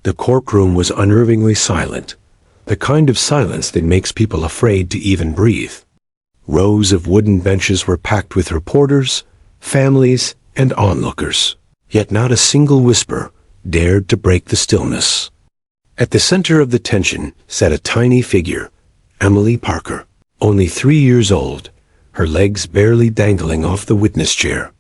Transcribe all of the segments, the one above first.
The courtroom was unnervingly silent, the kind of silence that makes people afraid to even breathe. Rows of wooden benches were packed with reporters, families, and onlookers, yet not a single whisper dared to break the stillness. At the center of the tension sat a tiny figure, Emily Parker, only 3 years old, her legs barely dangling off the witness chair.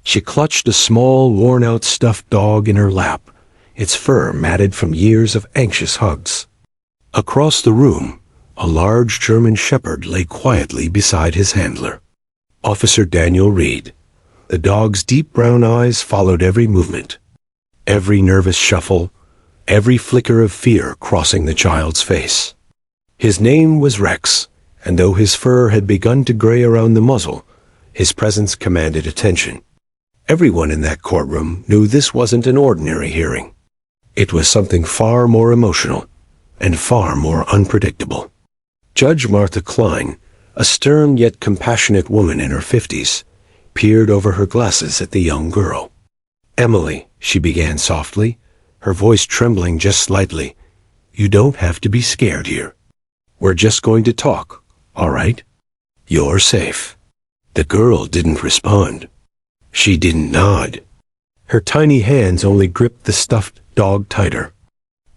She clutched a small, worn-out stuffed dog in her lap, its fur matted from years of anxious hugs. Across the room, a large German shepherd lay quietly beside his handler, Officer Daniel Reed. The dog's deep brown eyes followed every movement, every nervous shuffle, every flicker of fear crossing the child's face. His name was Rex, and though his fur had begun to gray around the muzzle, his presence commanded attention. Everyone in that courtroom knew this wasn't an ordinary hearing. It was something far more emotional and far more unpredictable. Judge Martha Klein, a stern yet compassionate woman in her 50s, peered over her glasses at the young girl. "Emily," she began softly, her voice trembling just slightly, "you don't have to be scared here. We're just going to talk, all right? You're safe." The girl didn't respond. She didn't nod. Her tiny hands only gripped the stuffed dog tighter.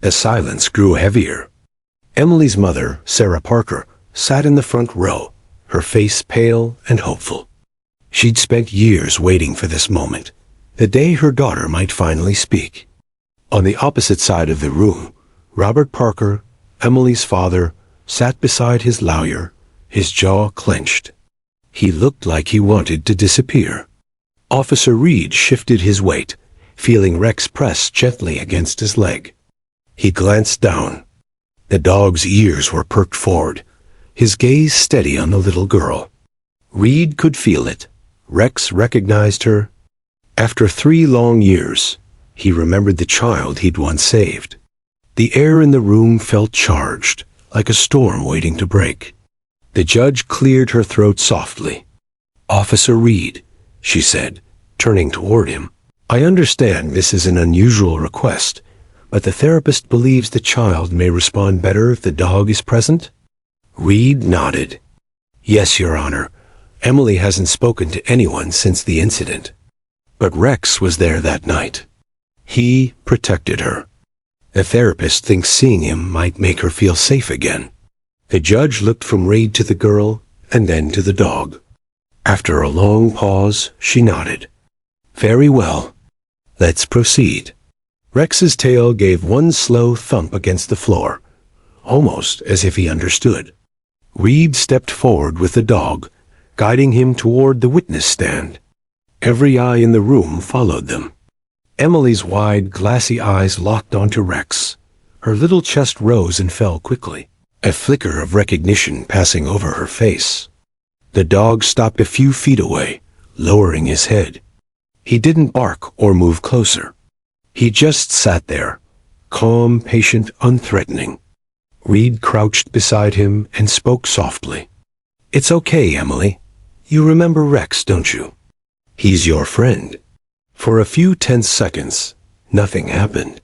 The silence grew heavier. Emily's mother, Sarah Parker, sat in the front row, her face pale and hopeful. She'd spent years waiting for this moment, the day her daughter might finally speak. On the opposite side of the room, Robert Parker, Emily's father, sat beside his lawyer, his jaw clenched. He looked like he wanted to disappear. Officer Reed shifted his weight, feeling Rex press gently against his leg. He glanced down. The dog's ears were perked forward, his gaze steady on the little girl. Reed could feel it. Rex recognized her. After 3 long years, he remembered the child he'd once saved. The air in the room felt charged, like a storm waiting to break. The judge cleared her throat softly. "Officer Reed," she said, turning toward him, "I understand this is an unusual request, but the therapist believes the child may respond better if the dog is present?" Reed nodded. "Yes, Your Honor. Emily hasn't spoken to anyone since the incident. But Rex was there that night. He protected her. The therapist thinks seeing him might make her feel safe again." The judge looked from Reed to the girl and then to the dog. After a long pause, she nodded. "Very well. Let's proceed." Rex's tail gave one slow thump against the floor, almost as if he understood. Reed stepped forward with the dog, guiding him toward the witness stand. Every eye in the room followed them. Emily's wide, glassy eyes locked onto Rex. Her little chest rose and fell quickly, a flicker of recognition passing over her face. The dog stopped a few feet away, lowering his head. He didn't bark or move closer. He just sat there, calm, patient, unthreatening. Reed crouched beside him and spoke softly. "It's okay, Emily. You remember Rex, don't you? He's your friend." For a few tense seconds, nothing happened.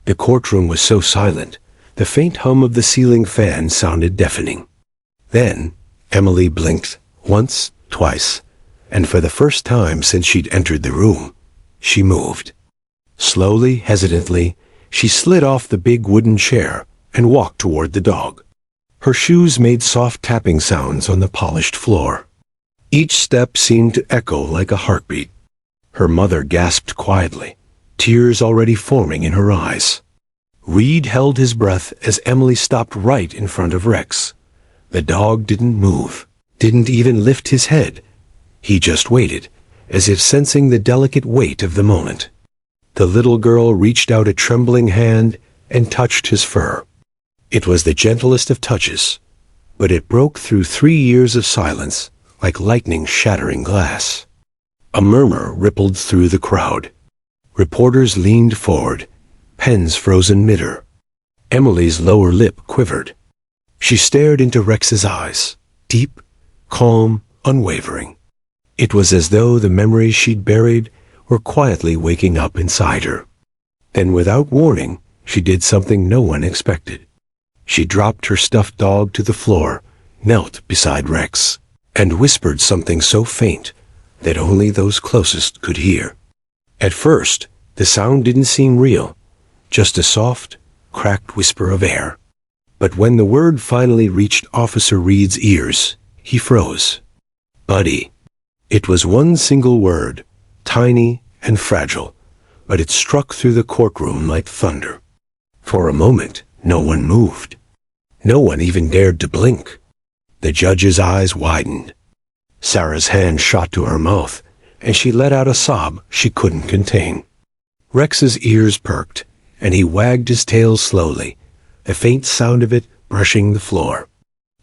The courtroom was so silent, the faint hum of the ceiling fan sounded deafening. Then, Emily blinked, once, twice, and for the first time since she'd entered the room, she moved. Slowly, hesitantly, she slid off the big wooden chair and walked toward the dog. Her shoes made soft tapping sounds on the polished floor. Each step seemed to echo like a heartbeat. Her mother gasped quietly, tears already forming in her eyes. Reed held his breath as Emily stopped right in front of Rex. The dog didn't move, didn't even lift his head. He just waited, as if sensing the delicate weight of the moment. The little girl reached out a trembling hand and touched his fur. It was the gentlest of touches, but it broke through 3 years of silence like lightning shattering glass. A murmur rippled through the crowd. Reporters leaned forward, pens frozen mid-air. Emily's lower lip quivered. She stared into Rex's eyes, deep, calm, unwavering. It was as though the memories she'd buried were quietly waking up inside her. Then, without warning, she did something no one expected. She dropped her stuffed dog to the floor, knelt beside Rex, and whispered something so faint that only those closest could hear. At first, the sound didn't seem real, just a soft, cracked whisper of air. But when the word finally reached Officer Reed's ears, he froze. Buddy. It was one single word, tiny and fragile, but it struck through the courtroom like thunder. For a moment, no one moved. No one even dared to blink. The judge's eyes widened. Sarah's hand shot to her mouth, and she let out a sob she couldn't contain. Rex's ears perked, and he wagged his tail slowly, a faint sound of it brushing the floor.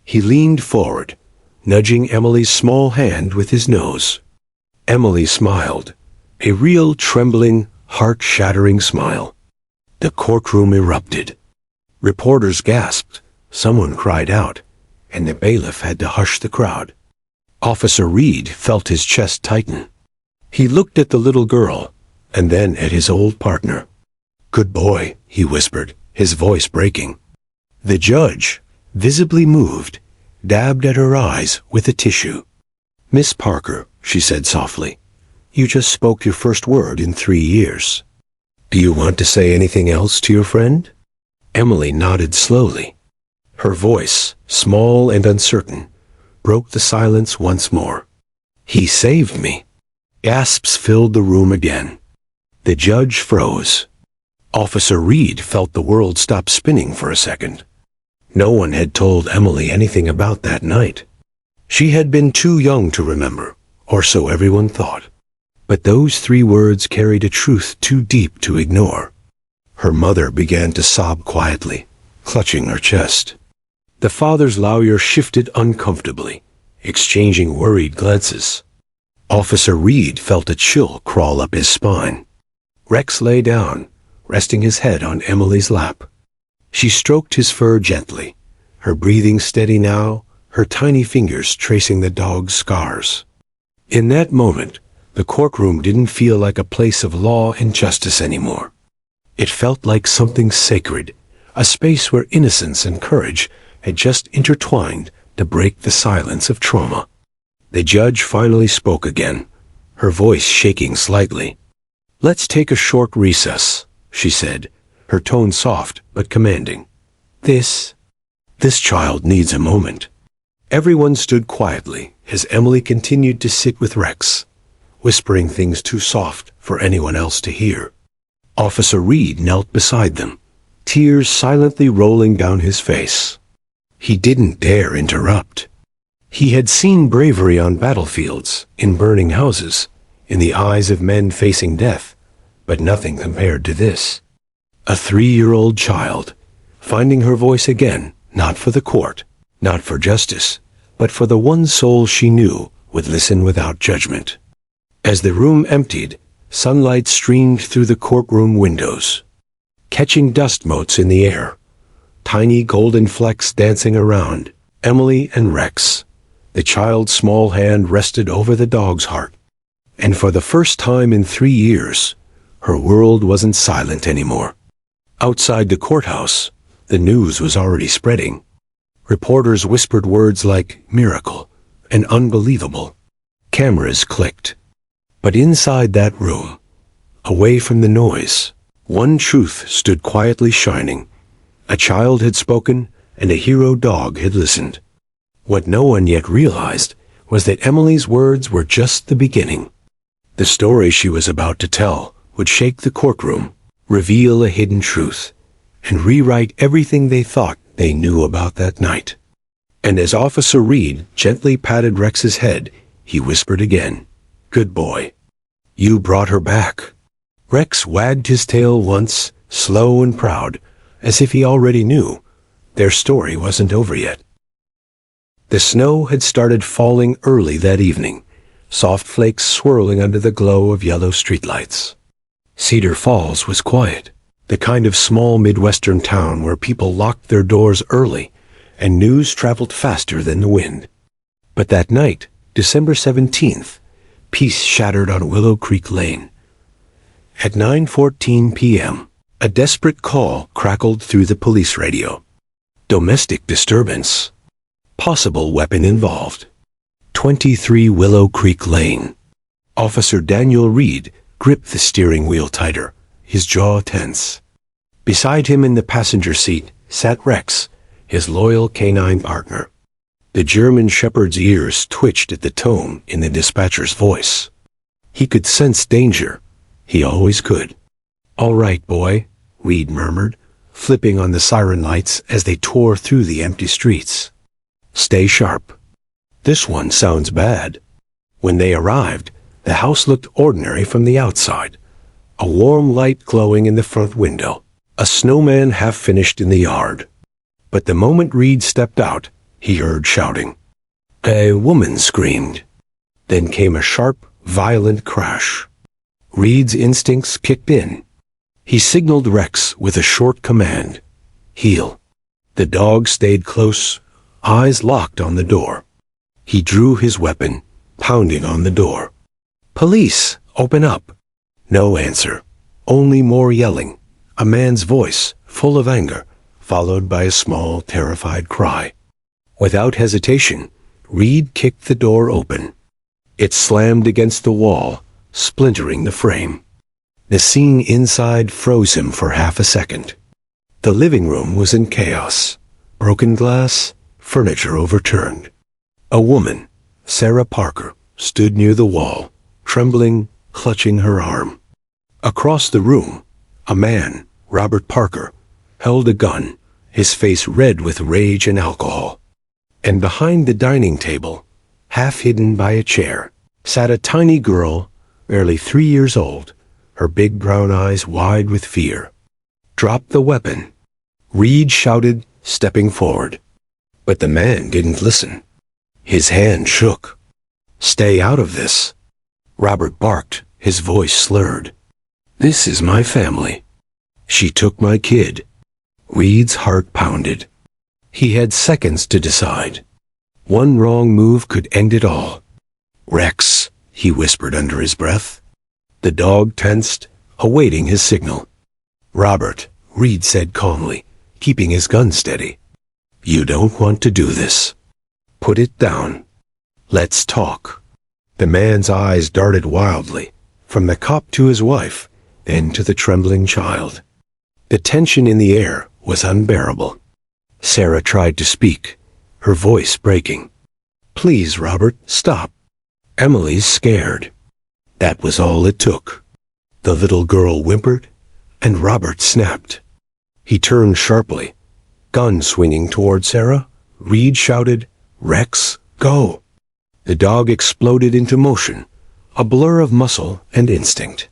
He leaned forward, nudging Emily's small hand with his nose. Emily smiled, a real trembling, heart-shattering smile. The courtroom erupted. Reporters gasped, someone cried out, and the bailiff had to hush the crowd. Officer Reed felt his chest tighten. He looked at the little girl, and then at his old partner. "Good boy," he whispered, his voice breaking. The judge, visibly moved, dabbed at her eyes with a tissue. "Miss Parker," she said softly, "you just spoke your first word in 3 years. Do you want to say anything else to your friend?" Emily nodded slowly. Her voice, small and uncertain, broke the silence once more. "He saved me." Gasps filled the room again. The judge froze. Officer Reed felt the world stop spinning for a second. No one had told Emily anything about that night. She had been too young to remember, or so everyone thought. But those 3 words carried a truth too deep to ignore. Her mother began to sob quietly, clutching her chest. The father's lawyer shifted uncomfortably, exchanging worried glances. Officer Reed felt a chill crawl up his spine. Rex lay down, resting his head on Emily's lap. She stroked his fur gently, her breathing steady now, her tiny fingers tracing the dog's scars. In that moment, the courtroom didn't feel like a place of law and justice anymore. It felt like something sacred, a space where innocence and courage had just intertwined to break the silence of trauma. The judge finally spoke again, her voice shaking slightly. "Let's take a short recess," she said, her tone soft but commanding. This child needs a moment." Everyone stood quietly as Emily continued to sit with Rex, whispering things too soft for anyone else to hear. Officer Reed knelt beside them, tears silently rolling down his face. He didn't dare interrupt. He had seen bravery on battlefields, in burning houses, in the eyes of men facing death, but nothing compared to this. A 3-year-old child, finding her voice again, not for the court, not for justice, but for the one soul she knew would listen without judgment. As the room emptied, sunlight streamed through the courtroom windows, catching dust motes in the air, tiny golden flecks dancing around Emily and Rex. The child's small hand rested over the dog's heart, and for the first time in 3 years, her world wasn't silent anymore. Outside the courthouse, the news was already spreading. Reporters whispered words like miracle and unbelievable. Cameras clicked. But inside that room, away from the noise, one truth stood quietly shining. A child had spoken, and a hero dog had listened. What no one yet realized was that Emily's words were just the beginning. The story she was about to tell would shake the courtroom, reveal a hidden truth, and rewrite everything they thought they knew about that night. And as Officer Reed gently patted Rex's head, he whispered again, "Good boy. You brought her back." Rex wagged his tail once, slow and proud, as if he already knew their story wasn't over yet. The snow had started falling early that evening, soft flakes swirling under the glow of yellow streetlights. Cedar Falls was quiet, the kind of small Midwestern town where people locked their doors early and news traveled faster than the wind. But that night, December 17th, peace shattered on Willow Creek Lane. At 9:14 p.m., A desperate call crackled through the police radio. Domestic disturbance. Possible weapon involved. 23 Willow Creek Lane. Officer Daniel Reed gripped the steering wheel tighter, his jaw tense. Beside him in the passenger seat sat Rex, his loyal canine partner. The German shepherd's ears twitched at the tone in the dispatcher's voice. He could sense danger. He always could. "All right, boy," Reed murmured, flipping on the siren lights as they tore through the empty streets. "Stay sharp. This one sounds bad." When they arrived, the house looked ordinary from the outside. A warm light glowing in the front window, a snowman half finished in the yard. But the moment Reed stepped out, he heard shouting. A woman screamed. Then came a sharp, violent crash. Reed's instincts kicked in. He signaled Rex with a short command. "Heel." The dog stayed close, eyes locked on the door. He drew his weapon, pounding on the door. "Police, open up." No answer, only more yelling, a man's voice, full of anger, followed by a small, terrified cry. Without hesitation, Reed kicked the door open. It slammed against the wall, splintering the frame. The scene inside froze him for half a second. The living room was in chaos. Broken glass, furniture overturned. A woman, Sarah Parker, stood near the wall, trembling, clutching her arm. Across the room, a man, Robert Parker, held a gun, his face red with rage and alcohol. And behind the dining table, half hidden by a chair, sat a tiny girl, barely 3 years old, her big brown eyes wide with fear. "Drop the weapon," Reed shouted, stepping forward. But the man didn't listen. His hand shook. "Stay out of this," Robert barked, his voice slurred. "This is my family. She took my kid." Reed's heart pounded. He had seconds to decide. One wrong move could end it all. "Rex," he whispered under his breath. The dog tensed, awaiting his signal. "Robert," Reed said calmly, keeping his gun steady. "You don't want to do this. Put it down. Let's talk." The man's eyes darted wildly, from the cop to his wife, then to the trembling child. The tension in the air was unbearable. Sarah tried to speak, her voice breaking. "Please, Robert, stop. Emily's scared." That was all it took. The little girl whimpered, and Robert snapped. He turned sharply. Gun swinging toward Sarah, Reed shouted, "Rex, go!" The dog exploded into motion, a blur of muscle and instinct.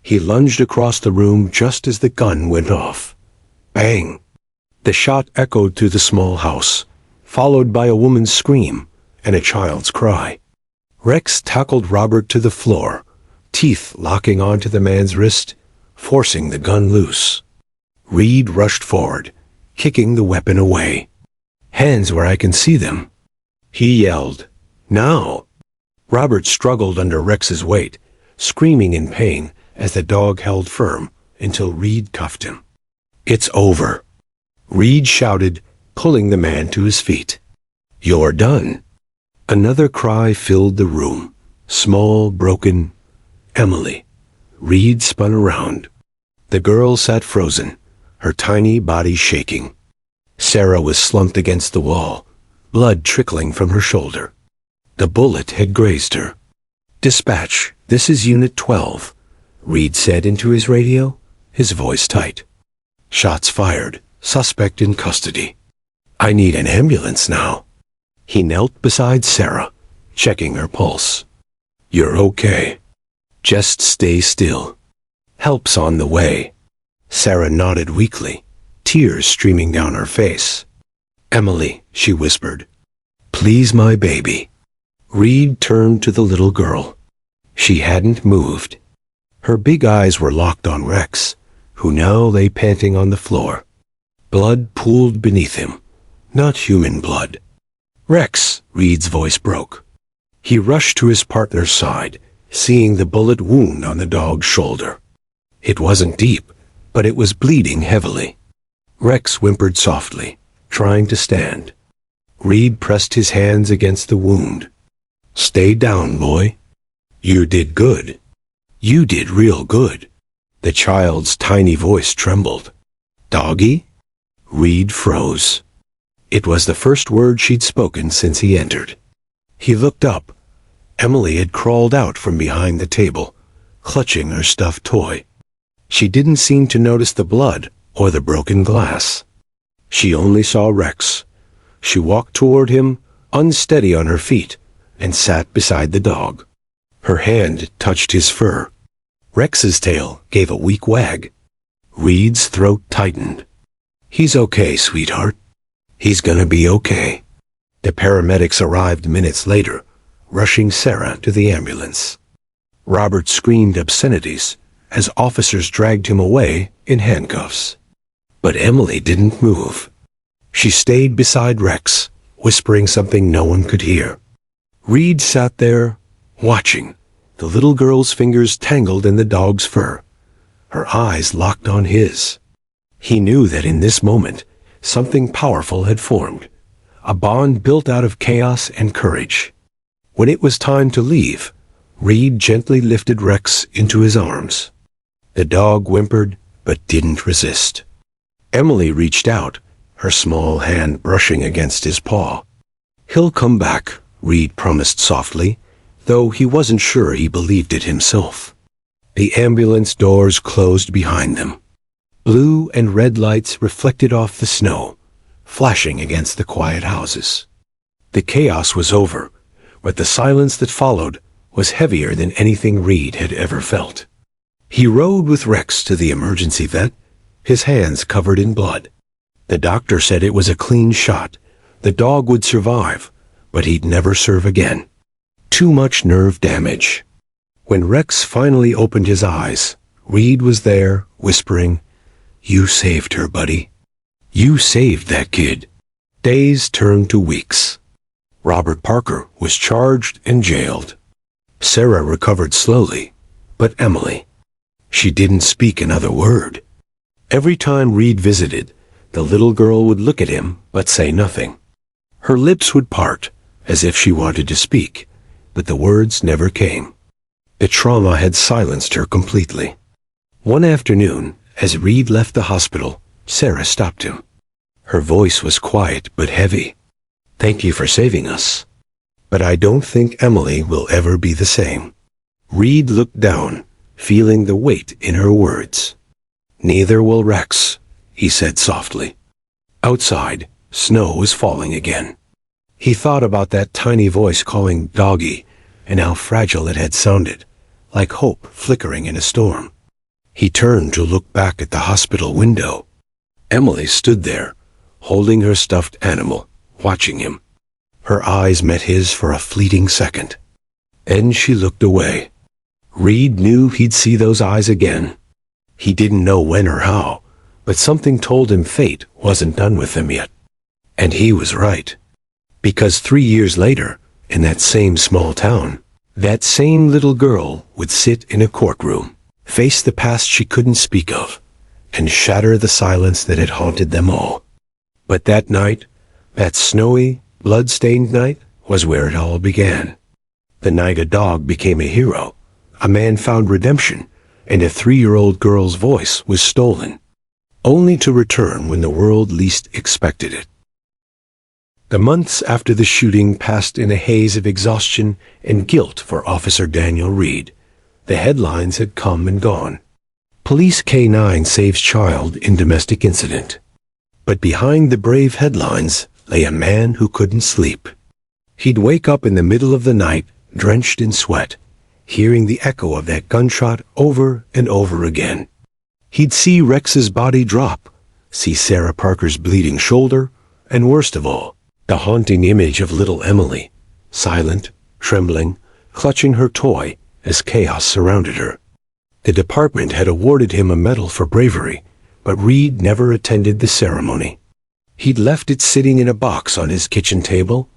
He lunged across the room just as the gun went off. Bang! The shot echoed through the small house, followed by a woman's scream and a child's cry. Rex tackled Robert to the floor, teeth locking onto the man's wrist, forcing the gun loose. Reed rushed forward, kicking the weapon away. "Hands where I can see them," he yelled. "Now!" Robert struggled under Rex's weight, screaming in pain as the dog held firm until Reed cuffed him. "It's over," Reed shouted, pulling the man to his feet. "You're done." Another cry filled the room, small, broken. "Emily." Reed spun around. The girl sat frozen, her tiny body shaking. Sarah was slumped against the wall, blood trickling from her shoulder. The bullet had grazed her. "Dispatch, this is Unit 12, Reed said into his radio, his voice tight. "Shots fired, suspect in custody. I need an ambulance now." He knelt beside Sarah, checking her pulse. "You're okay. Just stay still. Help's on the way." Sarah nodded weakly, tears streaming down her face. "Emily," she whispered. "Please, my baby." Reed turned to the little girl. She hadn't moved. Her big eyes were locked on Rex, who now lay panting on the floor. Blood pooled beneath him, not human blood. "Rex," Reed's voice broke. He rushed to his partner's side, seeing the bullet wound on the dog's shoulder. It wasn't deep, but it was bleeding heavily. Rex whimpered softly, trying to stand. Reed pressed his hands against the wound. "Stay down, boy. You did good. You did real good." The child's tiny voice trembled. "Doggy?" Reed froze. It was the first word she'd spoken since he entered. He looked up. Emily had crawled out from behind the table, clutching her stuffed toy. She didn't seem to notice the blood or the broken glass. She only saw Rex. She walked toward him, unsteady on her feet, and sat beside the dog. Her hand touched his fur. Rex's tail gave a weak wag. Reed's throat tightened. "He's okay, sweetheart. He's gonna be okay." The paramedics arrived minutes later, rushing Sarah to the ambulance. Robert screamed obscenities as officers dragged him away in handcuffs. But Emily didn't move. She stayed beside Rex, whispering something no one could hear. Reed sat there, watching, the little girl's fingers tangled in the dog's fur. Her eyes locked on his. He knew that in this moment, something powerful had formed, a bond built out of chaos and courage. When it was time to leave, Reed gently lifted Rex into his arms. The dog whimpered, but didn't resist. Emily reached out, her small hand brushing against his paw. "He'll come back," Reed promised softly, though he wasn't sure he believed it himself. The ambulance doors closed behind them. Blue and red lights reflected off the snow, flashing against the quiet houses. The chaos was over, but the silence that followed was heavier than anything Reed had ever felt. He rode with Rex to the emergency vet, his hands covered in blood. The doctor said it was a clean shot. The dog would survive, but he'd never serve again. Too much nerve damage. When Rex finally opened his eyes, Reed was there, whispering, "You saved her, buddy. You saved that kid." Days turned to weeks. Robert Parker was charged and jailed. Sarah recovered slowly, but Emily, she didn't speak another word. Every time Reed visited, the little girl would look at him but say nothing. Her lips would part, as if she wanted to speak, but the words never came. The trauma had silenced her completely. One afternoon, as Reed left the hospital, Sarah stopped him. Her voice was quiet but heavy. "Thank you for saving us. But I don't think Emily will ever be the same." Reed looked down, feeling the weight in her words. "Neither will Rex," he said softly. Outside, snow was falling again. He thought about that tiny voice calling Doggy and how fragile it had sounded, like hope flickering in a storm. He turned to look back at the hospital window. Emily stood there, holding her stuffed animal, watching him. Her eyes met his for a fleeting second. Then she looked away. Reed knew he'd see those eyes again. He didn't know when or how, but something told him fate wasn't done with him yet. And he was right. Because 3 years later, in that same small town, that same little girl would sit in a courtroom, face the past she couldn't speak of, and shatter the silence that had haunted them all. But that night, that snowy, blood-stained night, was where it all began. The night a dog became a hero, a man found redemption, and a 3-year-old girl's voice was stolen, only to return when the world least expected it. The months after the shooting passed in a haze of exhaustion and guilt for Officer Daniel Reed. The headlines had come and gone. Police K-9 saves child in domestic incident. But behind the brave headlines lay a man who couldn't sleep. He'd wake up in the middle of the night, drenched in sweat, hearing the echo of that gunshot over and over again. He'd see Rex's body drop, see Sarah Parker's bleeding shoulder, and worst of all, the haunting image of little Emily, silent, trembling, clutching her toy as chaos surrounded her. The department had awarded him a medal for bravery, but Reed never attended the ceremony. He'd left it sitting in a box on his kitchen table,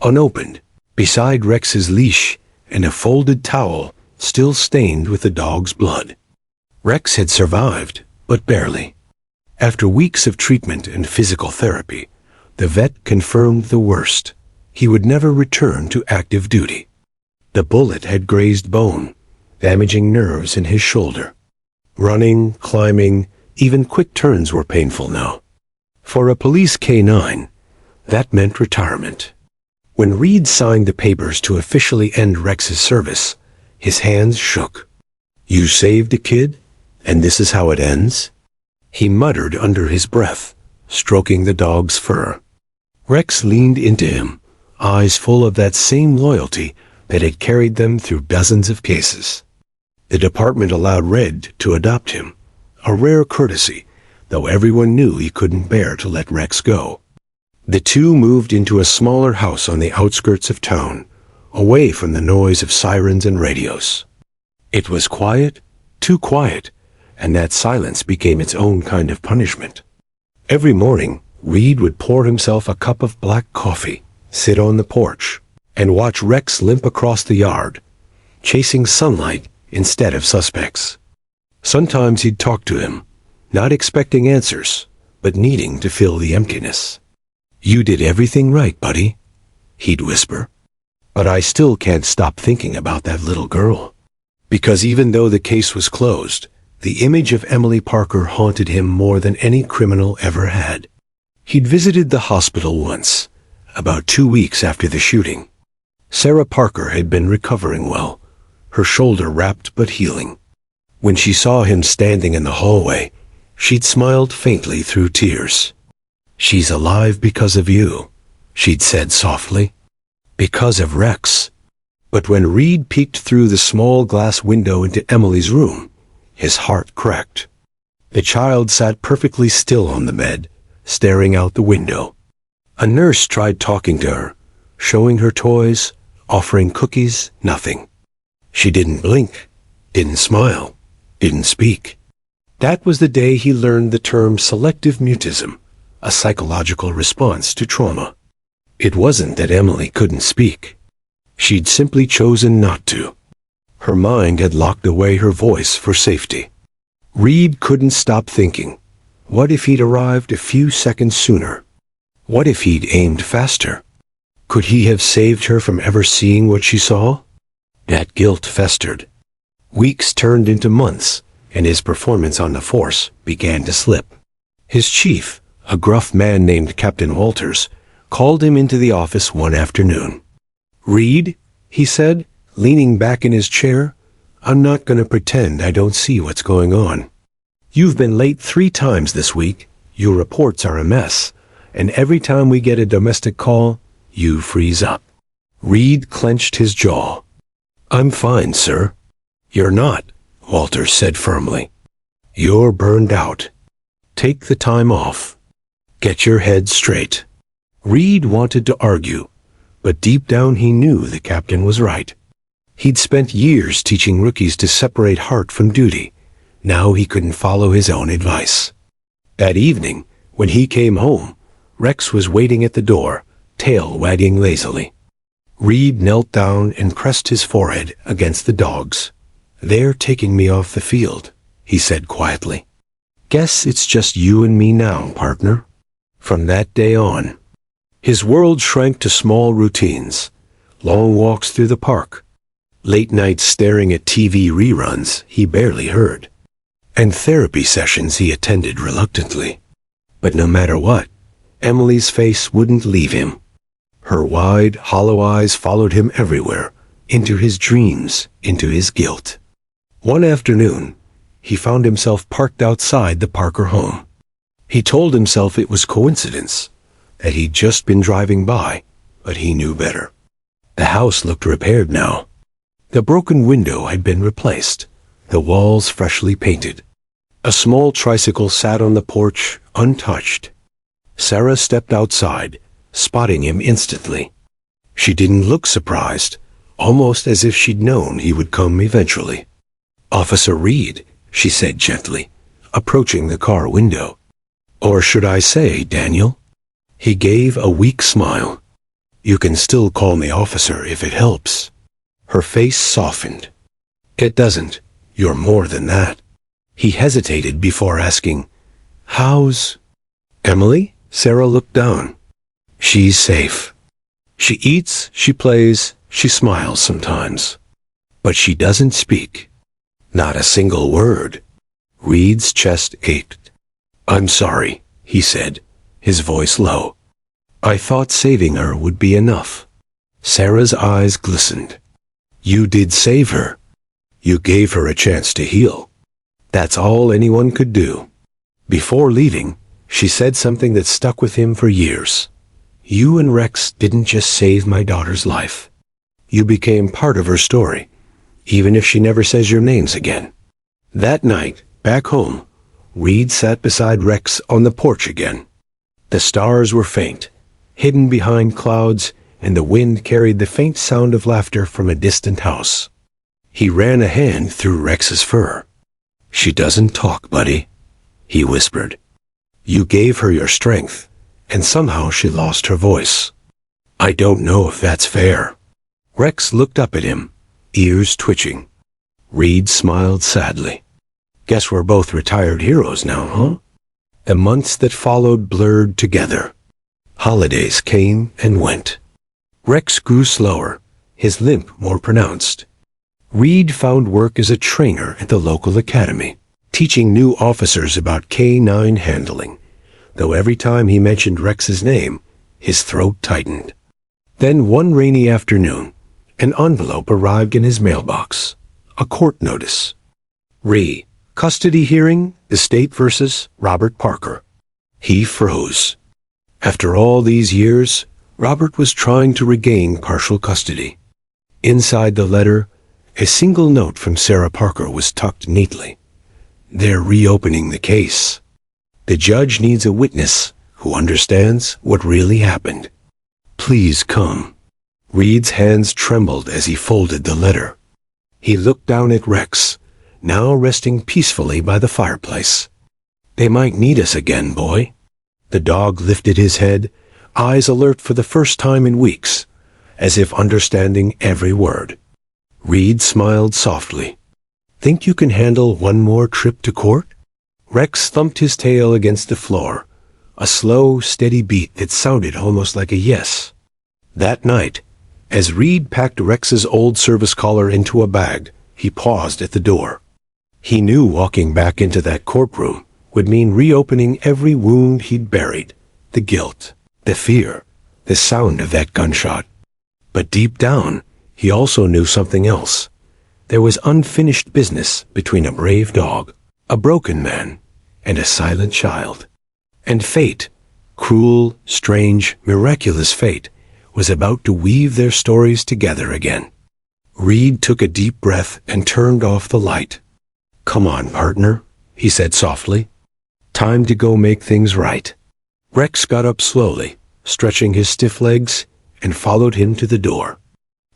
unopened, beside Rex's leash and a folded towel still stained with the dog's blood. Rex had survived, but barely. After weeks of treatment and physical therapy, the vet confirmed the worst. He would never return to active duty. The bullet had grazed bone, damaging nerves in his shoulder. Running, climbing, even quick turns were painful now. For a police K-9, that meant retirement. When Reed signed the papers to officially end Rex's service, his hands shook. "You saved a kid, and this is how it ends?" He muttered under his breath, stroking the dog's fur. Rex leaned into him, eyes full of that same loyalty that had carried them through dozens of cases. The department allowed Red to adopt him, a rare courtesy, though everyone knew he couldn't bear to let Rex go. The two moved into a smaller house on the outskirts of town, away from the noise of sirens and radios. It was quiet, too quiet, and that silence became its own kind of punishment. Every morning, Reed would pour himself a cup of black coffee, sit on the porch, and watch Rex limp across the yard, chasing sunlight instead of suspects. Sometimes he'd talk to him, not expecting answers, but needing to fill the emptiness. "You did everything right, buddy," he'd whisper. "But I still can't stop thinking about that little girl." Because even though the case was closed, the image of Emily Parker haunted him more than any criminal ever had. He'd visited the hospital once, about 2 weeks after the shooting. Sarah Parker had been recovering well, her shoulder wrapped but healing. When she saw him standing in the hallway, she'd smiled faintly through tears. "She's alive because of you," she'd said softly. "Because of Rex." But when Reed peeked through the small glass window into Emily's room, his heart cracked. The child sat perfectly still on the bed, staring out the window. A nurse tried talking to her, showing her toys, offering cookies, nothing. She didn't blink, didn't smile, didn't speak. That was the day he learned the term selective mutism, a psychological response to trauma. It wasn't that Emily couldn't speak. She'd simply chosen not to. Her mind had locked away her voice for safety. Reed couldn't stop thinking, what if he'd arrived a few seconds sooner? What if he'd aimed faster? Could he have saved her from ever seeing what she saw? That guilt festered. Weeks turned into months, and his performance on the force began to slip. His chief, a gruff man named Captain Walters, called him into the office one afternoon. "Reed," he said, leaning back in his chair, "I'm not going to pretend I don't see what's going on. You've been late 3 times this week, your reports are a mess, and every time we get a domestic call, you freeze up." Reed clenched his jaw. "I'm fine, sir." "You're not," Walters said firmly. "You're burned out. Take the time off. Get your head straight." Reed wanted to argue, but deep down he knew the captain was right. He'd spent years teaching rookies to separate heart from duty. Now he couldn't follow his own advice. That evening, when he came home, Rex was waiting at the door, tail wagging lazily. Reed knelt down and pressed his forehead against the dog's. "They're taking me off the field," he said quietly. "Guess it's just you and me now, partner." From that day on, his world shrank to small routines, long walks through the park, late nights staring at TV reruns he barely heard, and therapy sessions he attended reluctantly. But no matter what, Emily's face wouldn't leave him. Her wide, hollow eyes followed him everywhere, into his dreams, into his guilt. One afternoon, he found himself parked outside the Parker home. He told himself it was coincidence, that he'd just been driving by, but he knew better. The house looked repaired now. The broken window had been replaced, the walls freshly painted. A small tricycle sat on the porch, untouched. Sarah stepped outside, spotting him instantly. She didn't look surprised, almost as if she'd known he would come eventually. "Officer Reed," she said gently, approaching the car window. "Or should I say, Daniel?" He gave a weak smile. "You can still call me officer if it helps." Her face softened. "It doesn't. You're more than that." He hesitated before asking, "How's Emily?" Sarah looked down. "She's safe. She eats, she plays, she smiles sometimes. But she doesn't speak. Not a single word." Reed's chest ached. "I'm sorry," he said, his voice low. "I thought saving her would be enough." Sarah's eyes glistened. "You did save her. You gave her a chance to heal. That's all anyone could do." Before leaving, she said something that stuck with him for years. "You and Rex didn't just save my daughter's life. You became part of her story, even if she never says your names again." That night, back home, Reed sat beside Rex on the porch again. The stars were faint, hidden behind clouds, and the wind carried the faint sound of laughter from a distant house. He ran a hand through Rex's fur. "She doesn't talk, buddy," he whispered. "You gave her your strength, and somehow she lost her voice. I don't know if that's fair." Rex looked up at him, ears twitching. Reed smiled sadly. "Guess we're both retired heroes now, huh?" The months that followed blurred together. Holidays came and went. Rex grew slower, his limp more pronounced. Reed found work as a trainer at the local academy, teaching new officers about K-9 handling, though every time he mentioned Rex's name, his throat tightened. Then one rainy afternoon, an envelope arrived in his mailbox, a court notice. Custody hearing, the state versus Robert Parker. He froze. After all these years, Robert was trying to regain partial custody. Inside the letter, a single note from Sarah Parker was tucked neatly. "They're reopening the case. The judge needs a witness who understands what really happened. Please come." Reed's hands trembled as he folded the letter. He looked down at Rex, now resting peacefully by the fireplace. "They might need us again, boy." The dog lifted his head, eyes alert for the first time in weeks, as if understanding every word. Reed smiled softly. "Think you can handle one more trip to court?" Rex thumped his tail against the floor, a slow, steady beat that sounded almost like a yes. That night, as Reed packed Rex's old service collar into a bag, he paused at the door. He knew walking back into that courtroom would mean reopening every wound he'd buried, the guilt, the fear, the sound of that gunshot. But deep down, he also knew something else. There was unfinished business between a brave dog, a broken man, and a silent child. And fate, cruel, strange, miraculous fate, was about to weave their stories together again. Reed took a deep breath and turned off the light. "Come on, partner," he said softly. "Time to go make things right." Rex got up slowly, stretching his stiff legs, and followed him to the door.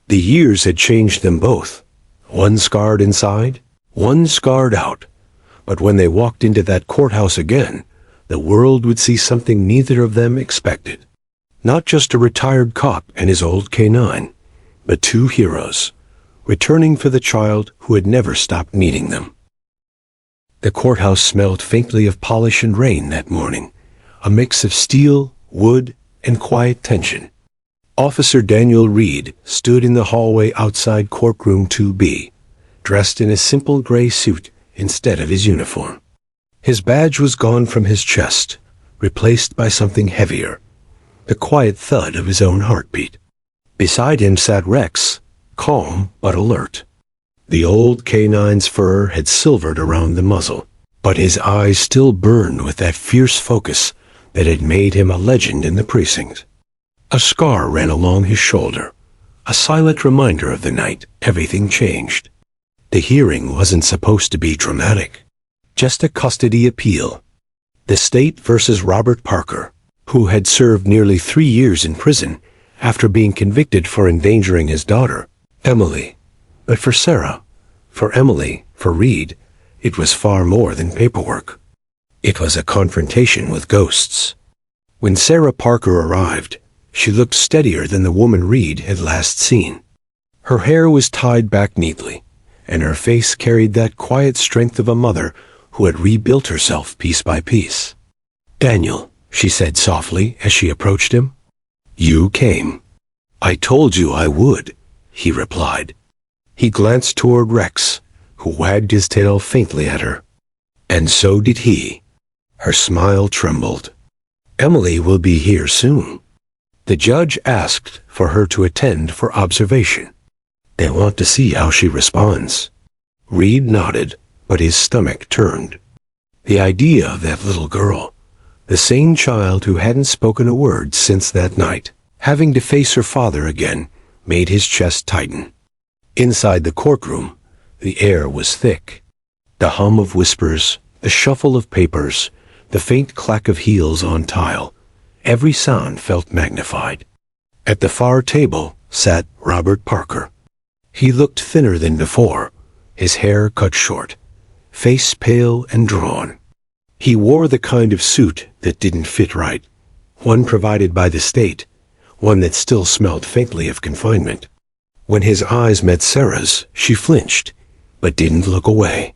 The years had changed them both, one scarred inside, one scarred out. But when they walked into that courthouse again, the world would see something neither of them expected. Not just a retired cop and his old K-9, but two heroes, returning for the child who had never stopped meeting them. The courthouse smelled faintly of polish and rain that morning, a mix of steel, wood, and quiet tension. Officer Daniel Reed stood in the hallway outside courtroom 2B, dressed in a simple gray suit instead of his uniform. His badge was gone from his chest, replaced by something heavier, the quiet thud of his own heartbeat. Beside him sat Rex, calm but alert. The old K-9's fur had silvered around the muzzle, but his eyes still burned with that fierce focus that had made him a legend in the precinct. A scar ran along his shoulder, a silent reminder of the night everything changed. The hearing wasn't supposed to be dramatic, just a custody appeal. The state versus Robert Parker, who had served nearly 3 years in prison after being convicted for endangering his daughter, Emily. But for Sarah, for Emily, for Reed, it was far more than paperwork. It was a confrontation with ghosts. When Sarah Parker arrived, she looked steadier than the woman Reed had last seen. Her hair was tied back neatly, and her face carried that quiet strength of a mother who had rebuilt herself piece by piece. "Daniel," she said softly as she approached him. "You came." "I told you I would," he replied. He glanced toward Rex, who wagged his tail faintly at her. And so did he. Her smile trembled. "Emily will be here soon." The judge asked for her to attend for observation. "They want to see how she responds." Reed nodded, but his stomach turned. The idea of that little girl, the same child who hadn't spoken a word since that night, having to face her father again, made his chest tighten. Inside the courtroom, the air was thick. The hum of whispers, the shuffle of papers, the faint clack of heels on tile, every sound felt magnified. At the far table sat Robert Parker. He looked thinner than before, his hair cut short, face pale and drawn. He wore the kind of suit that didn't fit right, one provided by the state, one that still smelled faintly of confinement. When his eyes met Sarah's, she flinched, but didn't look away.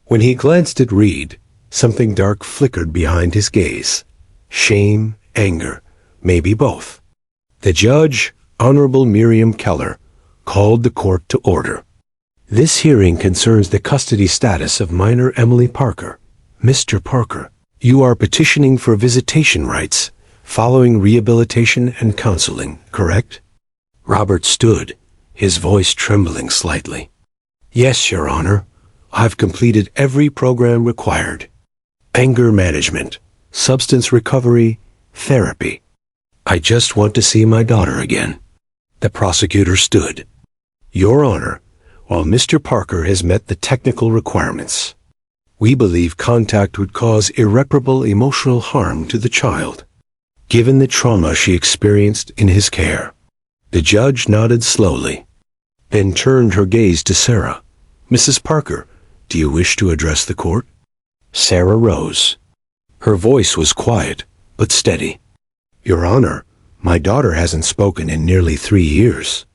When he glanced at Reed, something dark flickered behind his gaze. Shame, anger, maybe both. The judge, Honorable Miriam Keller, called the court to order. "This hearing concerns the custody status of minor Emily Parker. Mr. Parker, you are petitioning for visitation rights following rehabilitation and counseling, correct?" Robert stood, his voice trembling slightly. "Yes, Your Honor. I've completed every program required. Anger management, substance recovery, therapy. I just want to see my daughter again." The prosecutor stood. "Your Honor, while Mr. Parker has met the technical requirements, we believe contact would cause irreparable emotional harm to the child, given the trauma she experienced in his care." The judge nodded slowly, then turned her gaze to Sarah. "Mrs. Parker, do you wish to address the court?" Sarah rose. Her voice was quiet, but steady. "Your Honor, my daughter hasn't spoken in nearly 3 years.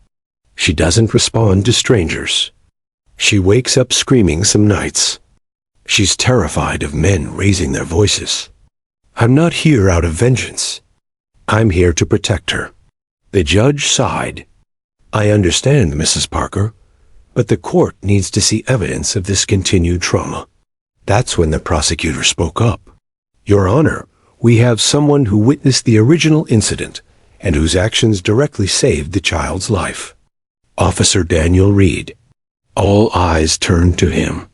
She doesn't respond to strangers. She wakes up screaming some nights. She's terrified of men raising their voices. I'm not here out of vengeance. I'm here to protect her." The judge sighed. "I understand, Mrs. Parker, but the court needs to see evidence of this continued trauma." That's when the prosecutor spoke up. "Your Honor, we have someone who witnessed the original incident and whose actions directly saved the child's life. Officer Daniel Reed." All eyes turned to him.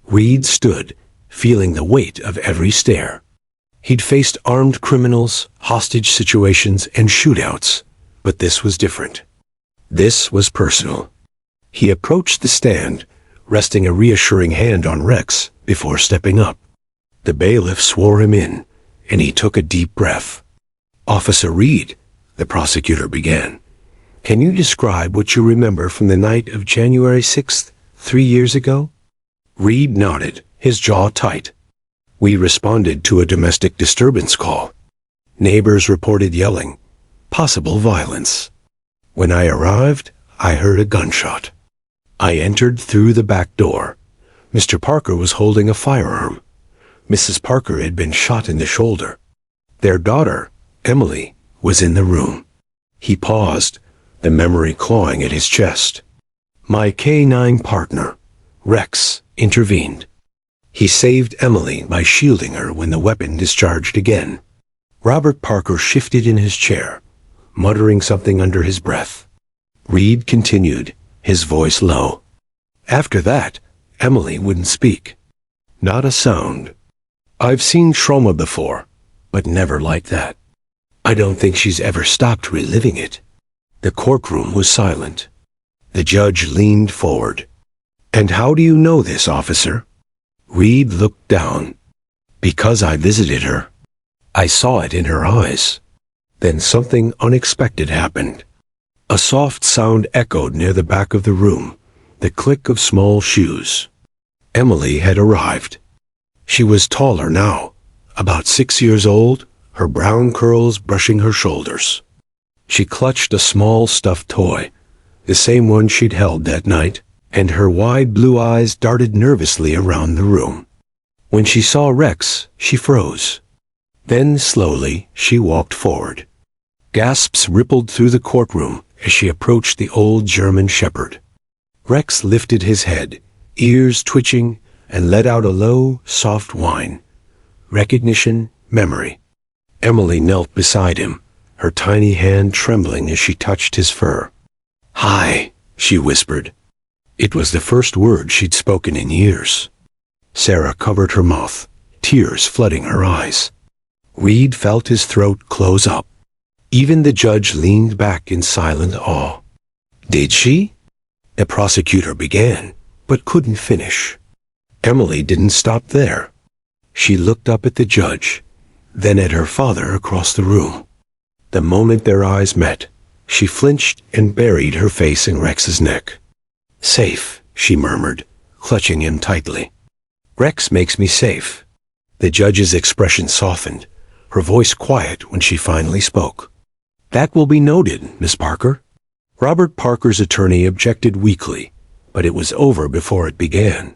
Reed stood, feeling the weight of every stare. He'd faced armed criminals, hostage situations, and shootouts, but this was different. This was personal. He approached the stand, resting a reassuring hand on Rex before stepping up. The bailiff swore him in, and he took a deep breath. "Officer Reed," the prosecutor began, "can you describe what you remember from the night of January 6th, 3 years ago?" Reed nodded, his jaw tight. "We responded to a domestic disturbance call. Neighbors reported yelling, possible violence. When I arrived, I heard a gunshot. I entered through the back door. Mr. Parker was holding a firearm. Mrs. Parker had been shot in the shoulder. Their daughter, Emily, was in the room." He paused, the memory clawing at his chest. "My K-9 partner, Rex, intervened. He saved Emily by shielding her when the weapon discharged again." Robert Parker shifted in his chair, muttering something under his breath. Reed continued, his voice low. "After that, Emily wouldn't speak. Not a sound. I've seen trauma before, but never like that. I don't think she's ever stopped reliving it." The courtroom was silent. The judge leaned forward. "And how do you know this, officer?" Reed looked down. "Because I visited her. I saw it in her eyes." Then something unexpected happened. A soft sound echoed near the back of the room, the click of small shoes. Emily had arrived. She was taller now, about 6 years old, her brown curls brushing her shoulders. She clutched a small stuffed toy, the same one she'd held that night, and her wide blue eyes darted nervously around the room. When she saw Rex, she froze. Then, slowly, she walked forward. Gasps rippled through the courtroom as she approached the old German shepherd. Rex lifted his head, ears twitching, and let out a low, soft whine. Recognition, memory. Emily knelt beside him, her tiny hand trembling as she touched his fur. "Hi," she whispered. It was the first word she'd spoken in years. Sarah covered her mouth, tears flooding her eyes. Reed felt his throat close up. Even the judge leaned back in silent awe. "Did she?" The prosecutor began, but couldn't finish. Emily didn't stop there. She looked up at the judge, then at her father across the room. The moment their eyes met, she flinched and buried her face in Rex's neck. "Safe," she murmured, clutching him tightly. "Rex makes me safe." The judge's expression softened, her voice quiet when she finally spoke. "That will be noted, Miss Parker." Robert Parker's attorney objected weakly, but it was over before it began.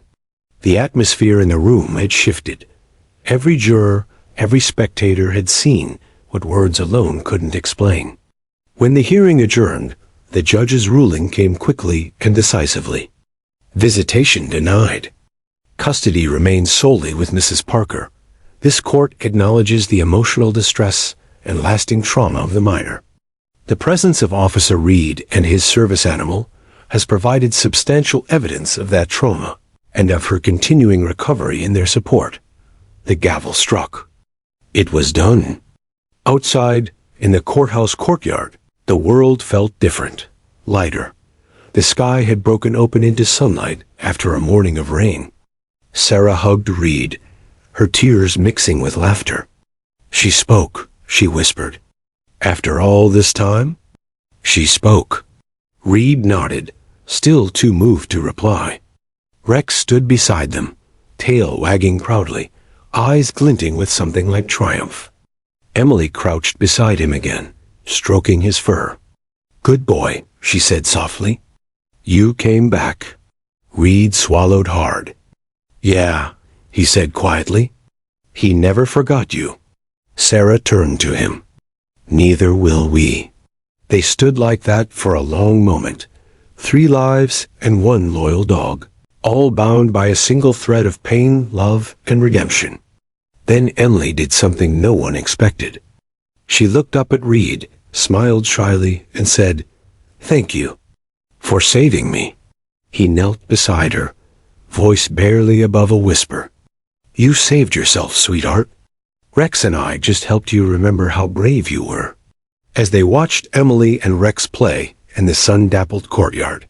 The atmosphere in the room had shifted. Every juror, every spectator had seen what words alone couldn't explain. When the hearing adjourned, the judge's ruling came quickly and decisively. Visitation denied. Custody remains solely with Mrs. Parker. This court acknowledges the emotional distress and lasting trauma of the minor. The presence of Officer Reed and his service animal has provided substantial evidence of that trauma and of her continuing recovery in their support. The gavel struck. It was done. Outside, in the courthouse courtyard, the world felt different, lighter. The sky had broken open into sunlight after a morning of rain. Sarah hugged Reed, her tears mixing with laughter. "She spoke," she whispered. "After all this time?" She spoke. Reed nodded, still too moved to reply. Rex stood beside them, tail wagging proudly, eyes glinting with something like triumph. Emily crouched beside him again, stroking his fur. "Good boy," she said softly. "You came back." Reed swallowed hard. "Yeah," he said quietly. "He never forgot you." Sarah turned to him. "Neither will we." They stood like that for a long moment. 3 lives and 1 loyal dog, all bound by a single thread of pain, love, and redemption. Then Emily did something no one expected. She looked up at Reed, smiled shyly, and said, "Thank you for saving me." He knelt beside her, voice barely above a whisper. "You saved yourself, sweetheart. Rex and I just helped you remember how brave you were." As they watched Emily and Rex play in the sun-dappled courtyard,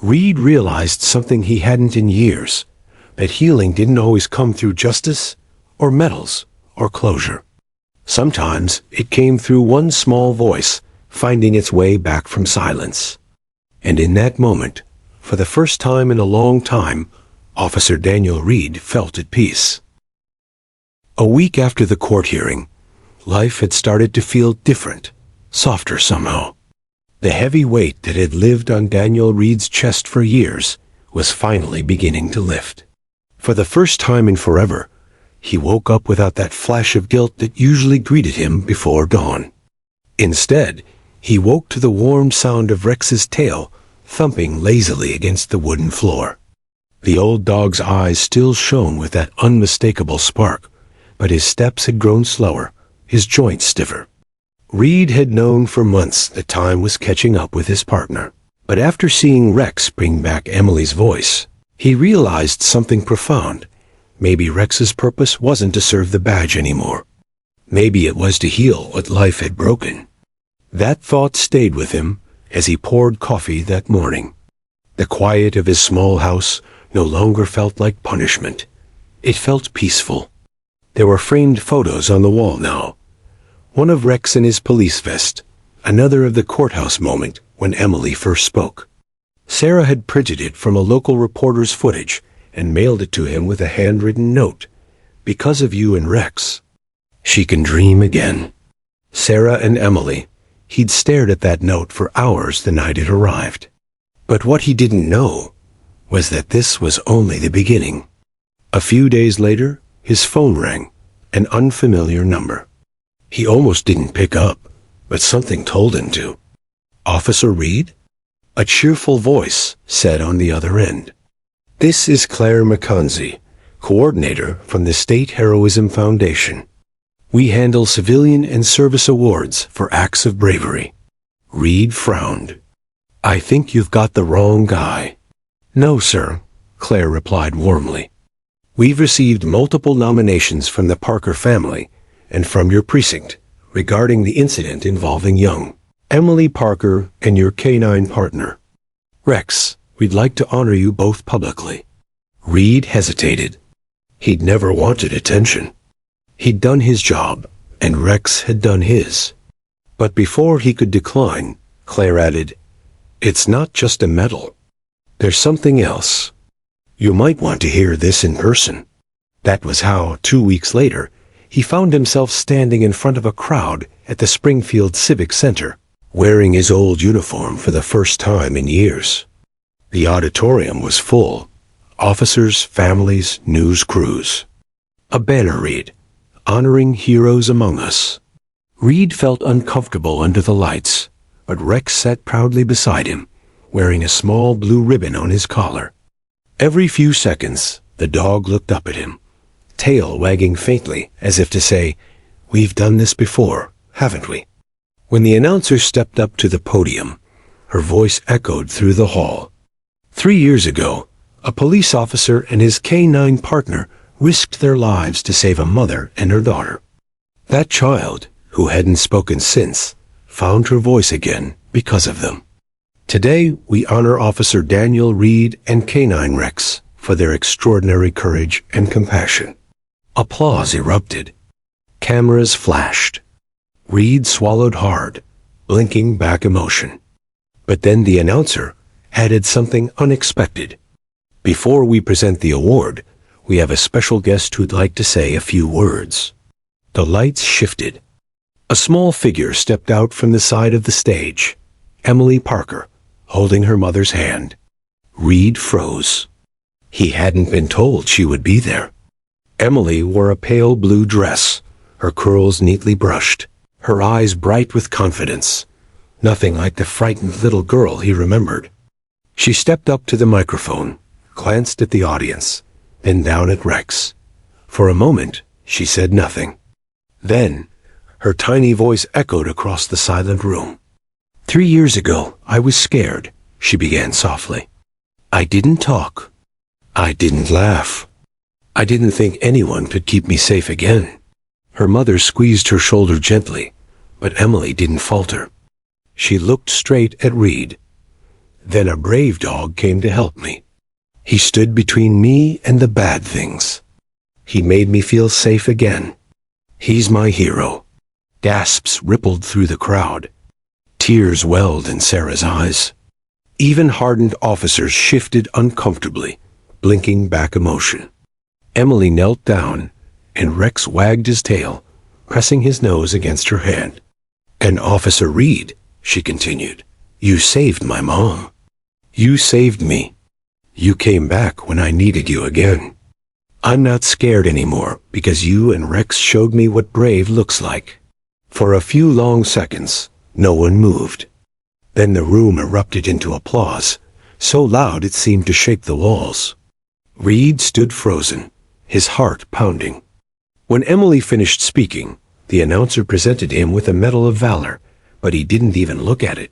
Reed realized something he hadn't in years, that healing didn't always come through justice, or medals, or closure. Sometimes it came through one small voice finding its way back from silence. And in that moment, for the first time in a long time, Officer Daniel Reed felt at peace. A week after the court hearing, life had started to feel different, softer somehow. The heavy weight that had lived on Daniel Reed's chest for years was finally beginning to lift. For the first time in forever, he woke up without that flash of guilt that usually greeted him before dawn. Instead, he woke to the warm sound of Rex's tail thumping lazily against the wooden floor. The old dog's eyes still shone with that unmistakable spark, but his steps had grown slower, his joints stiffer. Reed had known for months that time was catching up with his partner. But after seeing Rex bring back Emily's voice, he realized something profound. Maybe Rex's purpose wasn't to serve the badge anymore. Maybe it was to heal what life had broken. That thought stayed with him as he poured coffee that morning. The quiet of his small house no longer felt like punishment. It felt peaceful. There were framed photos on the wall now. One of Rex in his police vest, another of the courthouse moment when Emily first spoke. Sarah had printed it from a local reporter's footage and mailed it to him with a handwritten note. "Because of you and Rex, she can dream again." Sarah and Emily, he'd stared at that note for hours the night it arrived. But what he didn't know was that this was only the beginning. A few days later, his phone rang, an unfamiliar number. He almost didn't pick up, but something told him to. "Officer Reed?" A cheerful voice said on the other end. "This is Claire McKenzie, coordinator from the State Heroism Foundation. We handle civilian and service awards for acts of bravery." Reed frowned. "I think you've got the wrong guy." "No, sir," Claire replied warmly. "We've received multiple nominations from the Parker family and from your precinct regarding the incident involving young Emily Parker and your canine partner, Rex. We'd like to honor you both publicly." Reed hesitated. He'd never wanted attention. He'd done his job, and Rex had done his. But before he could decline, Claire added, "It's not just a medal. There's something else. You might want to hear this in person." That was how, 2 weeks later, he found himself standing in front of a crowd at the Springfield Civic Center, wearing his old uniform for the first time in years. The auditorium was full. Officers, families, news crews. A banner read, "Honoring Heroes Among Us." Reed felt uncomfortable under the lights, but Rex sat proudly beside him, wearing a small blue ribbon on his collar. Every few seconds, the dog looked up at him, tail wagging faintly as if to say, "We've done this before, haven't we?" When the announcer stepped up to the podium, her voice echoed through the hall. 3 years ago, a police officer and his canine partner risked their lives to save a mother and her daughter. That child, who hadn't spoken since, found her voice again because of them. Today, we honor Officer Daniel Reed and Canine Rex for their extraordinary courage and compassion. Applause erupted. Cameras flashed. Reed swallowed hard, blinking back emotion. But then the announcer added something unexpected. "Before we present the award, we have a special guest who'd like to say a few words." The lights shifted. A small figure stepped out from the side of the stage, Emily Parker, holding her mother's hand. Reed froze. He hadn't been told she would be there. Emily wore a pale blue dress, her curls neatly brushed, her eyes bright with confidence, nothing like the frightened little girl he remembered. She stepped up to the microphone, glanced at the audience, then down at Rex. For a moment, she said nothing. Then, her tiny voice echoed across the silent room. 3 years ago, I was scared," she began softly. "I didn't talk. I didn't laugh. I didn't think anyone could keep me safe again." Her mother squeezed her shoulder gently, but Emily didn't falter. She looked straight at Reed. "Then a brave dog came to help me. He stood between me and the bad things. He made me feel safe again. He's my hero." Gasps rippled through the crowd. Tears welled in Sarah's eyes. Even hardened officers shifted uncomfortably, blinking back emotion. Emily knelt down, and Rex wagged his tail, pressing his nose against her hand. "And Officer Reed," she continued, "you saved my mom. You saved me. You came back when I needed you again. I'm not scared anymore because you and Rex showed me what brave looks like." For a few long seconds, no one moved. Then the room erupted into applause, so loud it seemed to shake the walls. Reed stood frozen, his heart pounding. When Emily finished speaking, the announcer presented him with a Medal of Valor, but he didn't even look at it.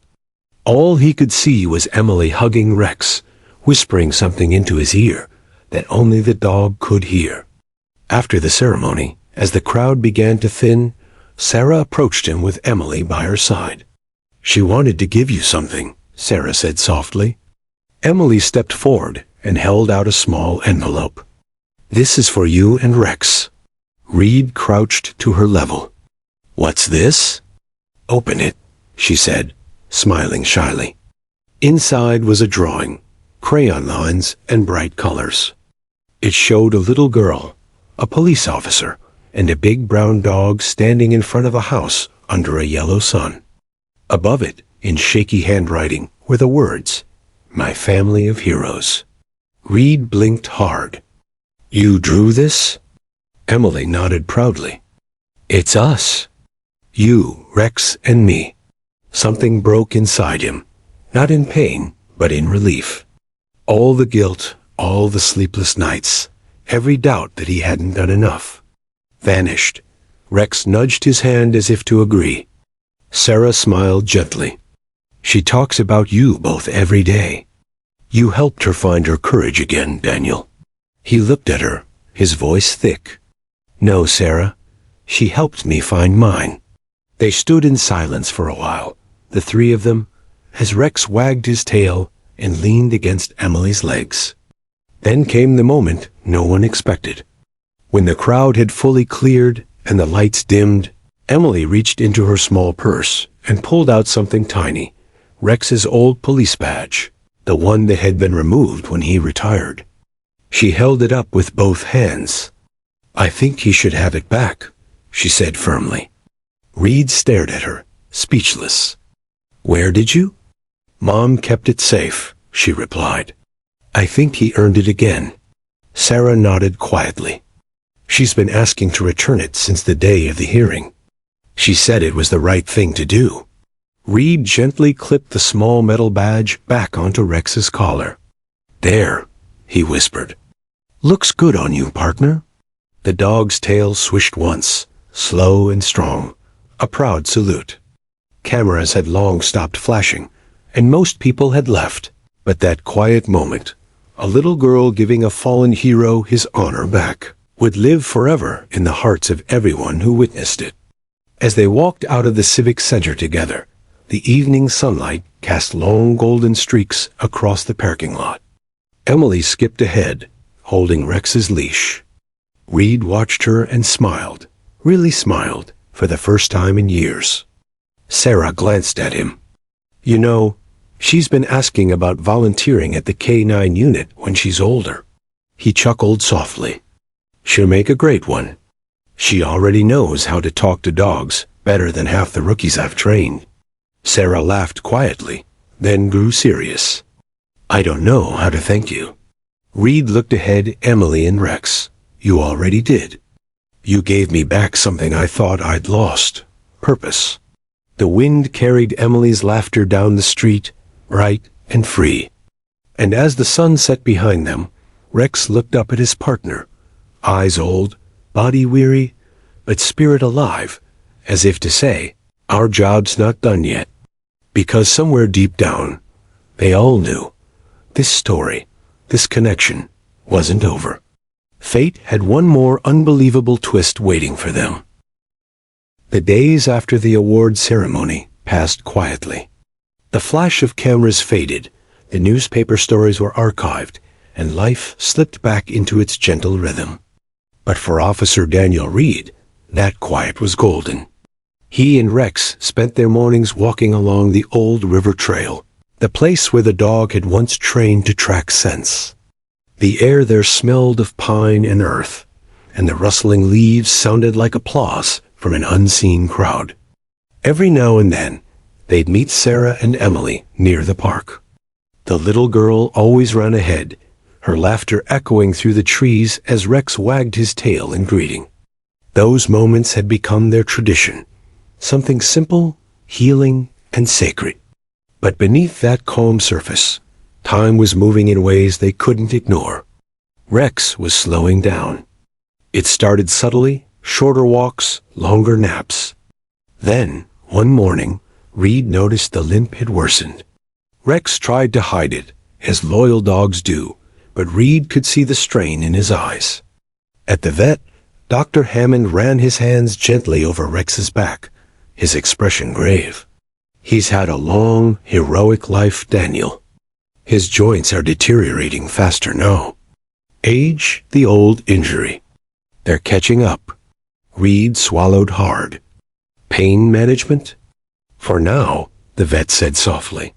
All he could see was Emily hugging Rex, whispering something into his ear that only the dog could hear. After the ceremony, as the crowd began to thin, Sarah approached him with Emily by her side. "She wanted to give you something," Sarah said softly. Emily stepped forward and held out a small envelope. "This is for you and Rex." Reed crouched to her level. "What's this?" "Open it," she said, smiling shyly. Inside was a drawing, crayon lines and bright colors. It showed a little girl, a police officer, and a big brown dog standing in front of a house under a yellow sun. Above it, in shaky handwriting, were the words, "My family of heroes." Reed blinked hard. "You drew this?" Emily nodded proudly. It's us. You, Rex, and me. Something broke inside him, not in pain, but in relief. All the guilt, all the sleepless nights, every doubt that he hadn't done enough, vanished. Rex nudged his hand as if to agree. Sarah smiled gently. She talks about you both every day. You helped her find her courage again, Daniel. He looked at her, his voice thick. No, Sarah. She helped me find mine. They stood in silence for a while, the three of them, as Rex wagged his tail and leaned against Emily's legs. Then came the moment no one expected. When the crowd had fully cleared and the lights dimmed, Emily reached into her small purse and pulled out something tiny, Rex's old police badge, the one that had been removed when he retired. She held it up with both hands. I think he should have it back, she said firmly. Reed stared at her, speechless. Where did you? Mom kept it safe, she replied. I think he earned it again. Sarah nodded quietly. She's been asking to return it since the day of the hearing. She said it was the right thing to do. Reed gently clipped the small metal badge back onto Rex's collar. There, he whispered. Looks good on you, partner. The dog's tail swished once, slow and strong, a proud salute. Cameras had long stopped flashing, and most people had left. But that quiet moment, a little girl giving a fallen hero his honor back, would live forever in the hearts of everyone who witnessed it. As they walked out of the Civic Center together, the evening sunlight cast long golden streaks across the parking lot. Emily skipped ahead, holding Rex's leash. Reed watched her and smiled, really smiled, for the first time in years. Sarah glanced at him. You know, she's been asking about volunteering at the K-9 unit when she's older. He chuckled softly. She'll make a great one. She already knows how to talk to dogs better than half the rookies I've trained. Sarah laughed quietly, then grew serious. I don't know how to thank you. Reed looked ahead at Emily and Rex. You already did. You gave me back something I thought I'd lost. Purpose. The wind carried Emily's laughter down the street, bright and free. And as the sun set behind them, Rex looked up at his partner, eyes old, body weary, but spirit alive, as if to say, our job's not done yet. Because somewhere deep down, they all knew, this story, this connection, wasn't over. Fate had one more unbelievable twist waiting for them. The days after the award ceremony passed quietly. The flash of cameras faded, the newspaper stories were archived, and life slipped back into its gentle rhythm. But for Officer Daniel Reed, that quiet was golden. He and Rex spent their mornings walking along the old river trail, the place where the dog had once trained to track scents. The air there smelled of pine and earth, and the rustling leaves sounded like applause from an unseen crowd. Every now and then, they'd meet Sarah and Emily near the park. The little girl always ran ahead, her laughter echoing through the trees as Rex wagged his tail in greeting. Those moments had become their tradition, something simple, healing, and sacred. But beneath that calm surface, time was moving in ways they couldn't ignore. Rex was slowing down. It started subtly, shorter walks, longer naps. Then, one morning, Reed noticed the limp had worsened. Rex tried to hide it, as loyal dogs do, but Reed could see the strain in his eyes. At the vet, Dr. Hammond ran his hands gently over Rex's back, his expression grave. He's had a long, heroic life, Daniel. His joints are deteriorating faster now. Age, the old injury. They're catching up. Reed swallowed hard. Pain management? For now, the vet said softly.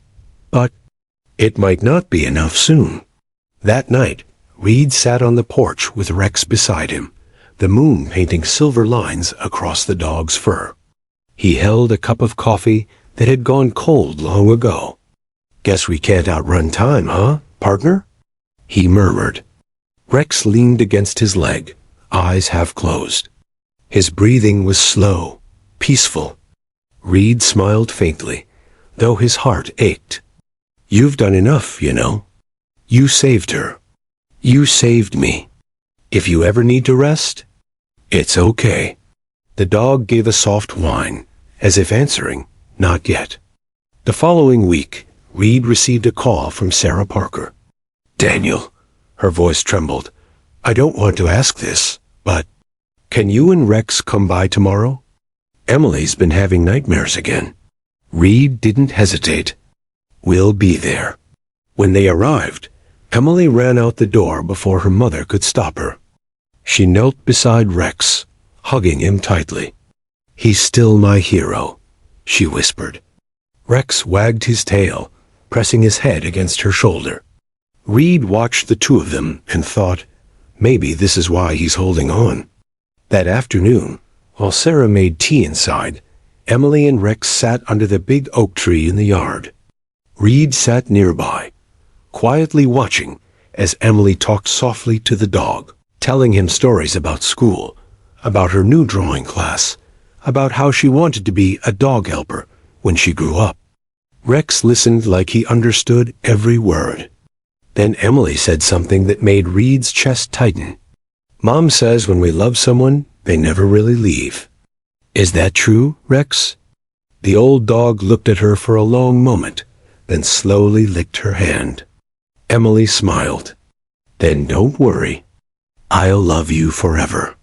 But it might not be enough soon. That night, Reed sat on the porch with Rex beside him, the moon painting silver lines across the dog's fur. He held a cup of coffee that had gone cold long ago. Guess we can't outrun time, huh, partner? He murmured. Rex leaned against his leg, eyes half closed. His breathing was slow, peaceful. Reed smiled faintly, though his heart ached. "You've done enough, you know. You saved her. You saved me. If you ever need to rest, it's okay." The dog gave a soft whine, as if answering, "Not yet." The following week, Reed received a call from Sarah Parker. "Daniel," her voice trembled, "I don't want to ask this, but can you and Rex come by tomorrow? Emily's been having nightmares again." Reed didn't hesitate. "We'll be there." When they arrived, Emily ran out the door before her mother could stop her. She knelt beside Rex, hugging him tightly. "He's still my hero," she whispered. Rex wagged his tail, pressing his head against her shoulder. Reed watched the two of them and thought, maybe this is why he's holding on. That afternoon, while Sarah made tea inside, Emily and Rex sat under the big oak tree in the yard. Reed sat nearby, quietly watching as Emily talked softly to the dog, telling him stories about school, about her new drawing class, about how she wanted to be a dog helper when she grew up. Rex listened like he understood every word. Then Emily said something that made Reed's chest tighten. "Mom says when we love someone, they never really leave. Is that true, Rex?" The old dog looked at her for a long moment, then slowly licked her hand. Emily smiled. "Then don't worry. I'll love you forever."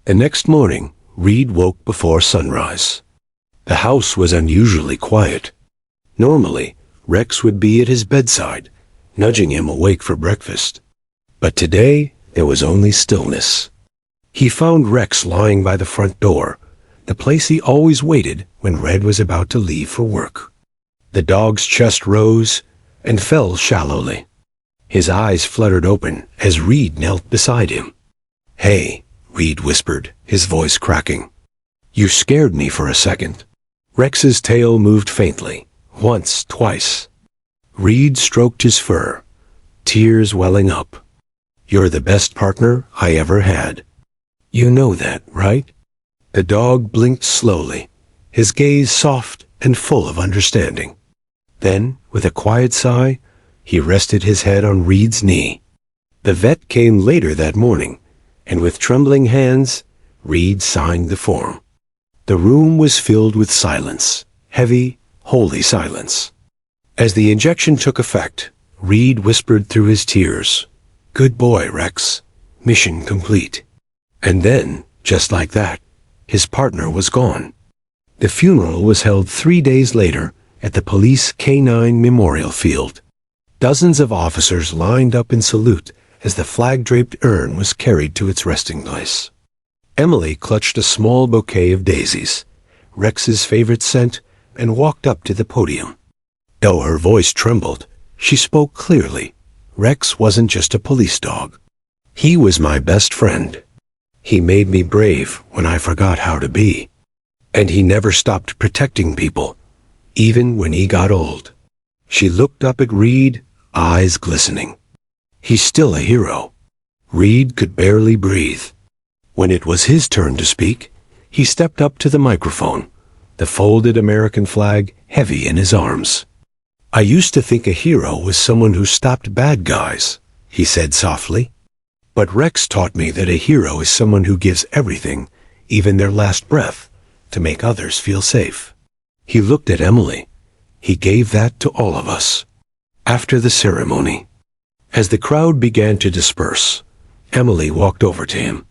The next morning, Reed woke before sunrise. The house was unusually quiet. Normally, Rex would be at his bedside, nudging him awake for breakfast. But today, there was only stillness. He found Rex lying by the front door, the place he always waited when Red was about to leave for work. The dog's chest rose and fell shallowly. His eyes fluttered open as Reed knelt beside him. "Hey," Reed whispered, his voice cracking. "You scared me for a second." Rex's tail moved faintly, once, twice. Reed stroked his fur, tears welling up. "You're the best partner I ever had. You know that, right?" The dog blinked slowly, his gaze soft and full of understanding. Then, with a quiet sigh, he rested his head on Reed's knee. The vet came later that morning, and with trembling hands, Reed signed the form. The room was filled with silence, heavy, holy silence. As the injection took effect, Reed whispered through his tears, "Good boy, Rex. Mission complete." And then, just like that, his partner was gone. The funeral was held 3 days later at the police K-9 memorial field. Dozens of officers lined up in salute as the flag-draped urn was carried to its resting place. Emily clutched a small bouquet of daisies, Rex's favorite scent, and walked up to the podium. Though her voice trembled, she spoke clearly. Rex wasn't just a police dog. He was my best friend. He made me brave when I forgot how to be. And he never stopped protecting people, even when he got old. She looked up at Reed, eyes glistening. He's still a hero. Reed could barely breathe. When it was his turn to speak, he stepped up to the microphone, the folded American flag heavy in his arms. "I used to think a hero was someone who stopped bad guys," he said softly. "But Rex taught me that a hero is someone who gives everything, even their last breath, to make others feel safe." He looked at Emily. He gave that to all of us. After the ceremony, as the crowd began to disperse, Emily walked over to him.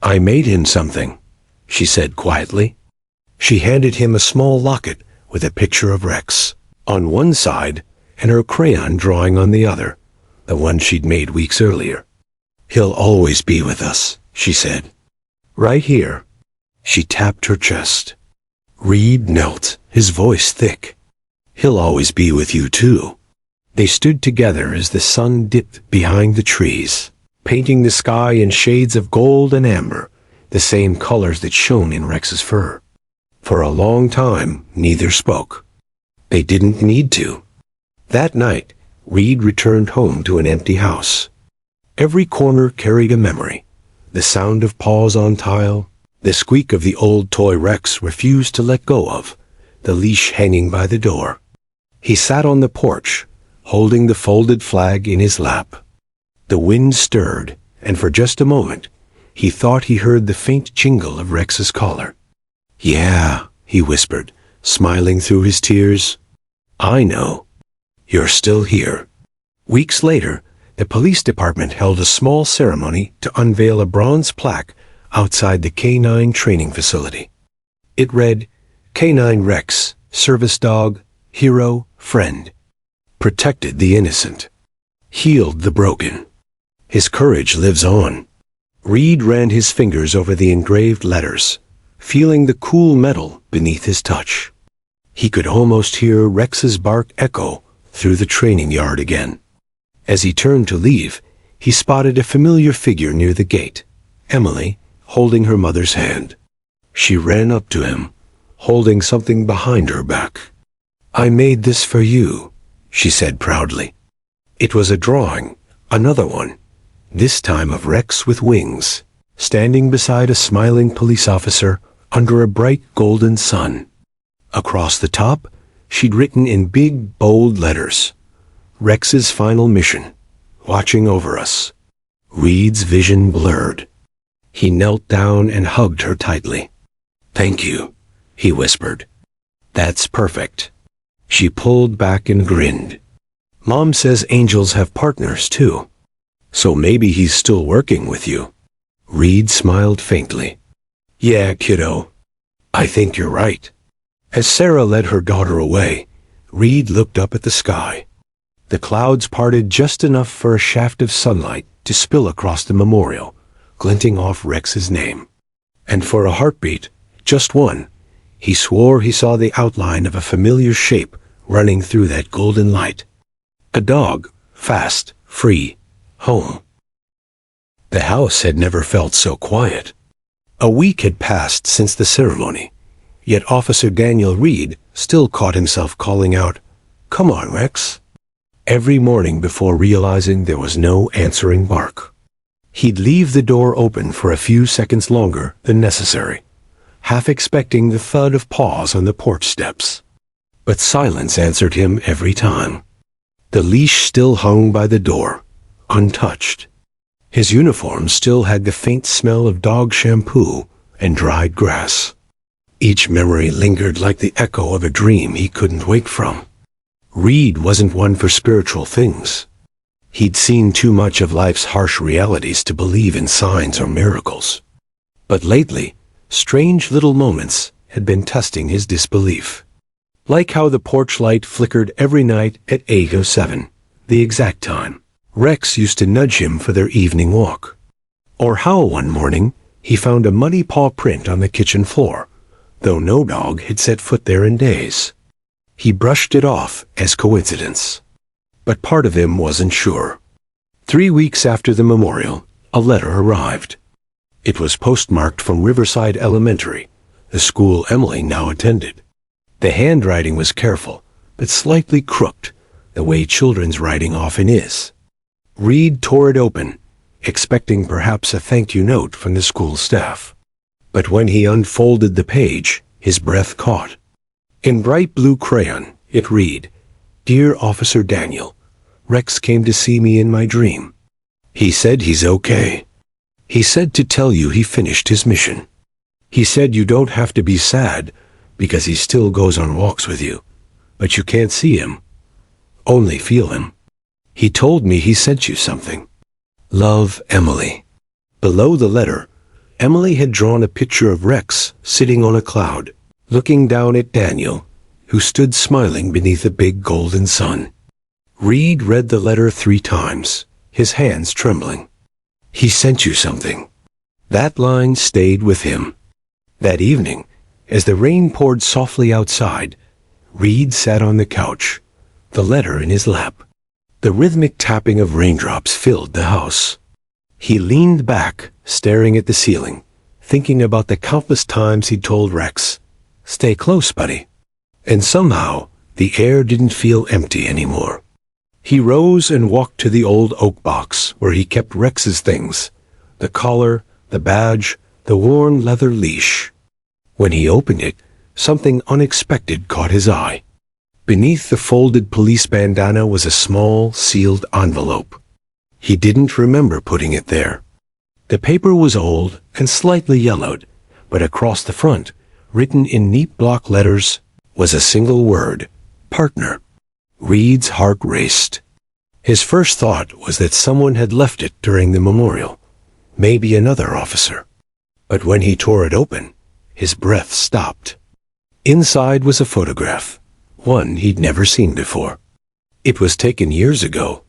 "I made him something," she said quietly. She handed him a small locket with a picture of Rex on one side and her crayon drawing on the other, the one she'd made weeks earlier. "He'll always be with us," she said. "Right here." She tapped her chest. Reed knelt, his voice thick. "He'll always be with you too." They stood together as the sun dipped behind the trees, painting the sky in shades of gold and amber, the same colors that shone in Rex's fur. For a long time, neither spoke. They didn't need to. That night, Reed returned home to an empty house. Every corner carried a memory. The sound of paws on tile, the squeak of the old toy Rex refused to let go of, the leash hanging by the door. He sat on the porch, holding the folded flag in his lap. The wind stirred, and for just a moment, he thought he heard the faint jingle of Rex's collar. "Yeah," he whispered, smiling through his tears. "I know. You're still here." Weeks later, the police department held a small ceremony to unveil a bronze plaque outside the K9 training facility. It read, "K9 Rex, service dog, hero, friend. Protected the innocent. Healed the broken. His courage lives on." Reed ran his fingers over the engraved letters, feeling the cool metal beneath his touch. He could almost hear Rex's bark echo through the training yard again. As he turned to leave, he spotted a familiar figure near the gate, Emily, holding her mother's hand. She ran up to him, holding something behind her back. "I made this for you," she said proudly. It was a drawing, another one, this time of Rex with wings, standing beside a smiling police officer under a bright golden sun. Across the top, she'd written in big, bold letters, "Rex's final mission, watching over us." Reed's vision blurred. He knelt down and hugged her tightly. "Thank you," he whispered. "That's perfect." She pulled back and grinned. "Mom says angels have partners, too. So maybe he's still working with you." Reed smiled faintly. "Yeah, kiddo. I think you're right." As Sarah led her daughter away, Reed looked up at the sky. The clouds parted just enough for a shaft of sunlight to spill across the memorial, glinting off Rex's name. And for a heartbeat, just one, he swore he saw the outline of a familiar shape running through that golden light. A dog, fast, free, home. The house had never felt so quiet. A week had passed since the ceremony, yet Officer Daniel Reed still caught himself calling out, "Come on, Rex," every morning before realizing there was no answering bark. He'd leave the door open for a few seconds longer than necessary, half expecting the thud of paws on the porch steps. But silence answered him every time. The leash still hung by the door, untouched. His uniform still had the faint smell of dog shampoo and dried grass. Each memory lingered like the echo of a dream he couldn't wake from. Reed wasn't one for spiritual things. He'd seen too much of life's harsh realities to believe in signs or miracles. But lately, strange little moments had been testing his disbelief. Like how the porch light flickered every night at 8:07, the exact time Rex used to nudge him for their evening walk. Or how one morning he found a muddy paw print on the kitchen floor, though no dog had set foot there in days. He brushed it off as coincidence. But part of him wasn't sure. 3 weeks after the memorial, a letter arrived. It was postmarked from Riverside Elementary, the school Emily now attended. The handwriting was careful, but slightly crooked, the way children's writing often is. Reed tore it open, expecting perhaps a thank you note from the school staff. But when he unfolded the page, his breath caught. In bright blue crayon, it read, "Dear Officer Daniel, Rex came to see me in my dream. He said he's okay. He said to tell you he finished his mission. He said you don't have to be sad because he still goes on walks with you, but you can't see him, only feel him. He told me he sent you something. Love, Emily." Below the letter, Emily had drawn a picture of Rex sitting on a cloud, looking down at Daniel, who stood smiling beneath a big golden sun. Reed read the letter 3 times, his hands trembling. He sent you something. That line stayed with him. That evening, as the rain poured softly outside, Reed sat on the couch, the letter in his lap. The rhythmic tapping of raindrops filled the house. He leaned back, staring at the ceiling, thinking about the countless times he'd told Rex, "Stay close, buddy." And somehow, the air didn't feel empty anymore. He rose and walked to the old oak box where he kept Rex's things, the collar, the badge, the worn leather leash. When he opened it, something unexpected caught his eye. Beneath the folded police bandana was a small, sealed envelope. He didn't remember putting it there. The paper was old and slightly yellowed, but across the front, written in neat block letters, was a single word: partner. Reed's heart raced. His first thought was that someone had left it during the memorial, maybe another officer. But when he tore it open, his breath stopped. Inside was a photograph, one he'd never seen before. It was taken years ago,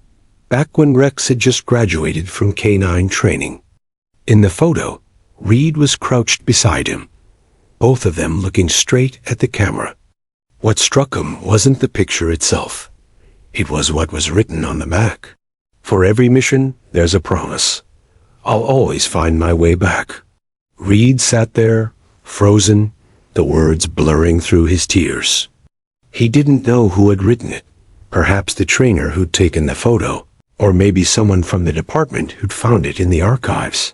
back when Rex had just graduated from K-9 training. In the photo, Reed was crouched beside him, both of them looking straight at the camera. What struck him wasn't the picture itself. It was what was written on the back. For every mission, there's a promise. I'll always find my way back. Reed sat there, frozen, the words blurring through his tears. He didn't know who had written it. Perhaps the trainer who'd taken the photo, or maybe someone from the department who'd found it in the archives.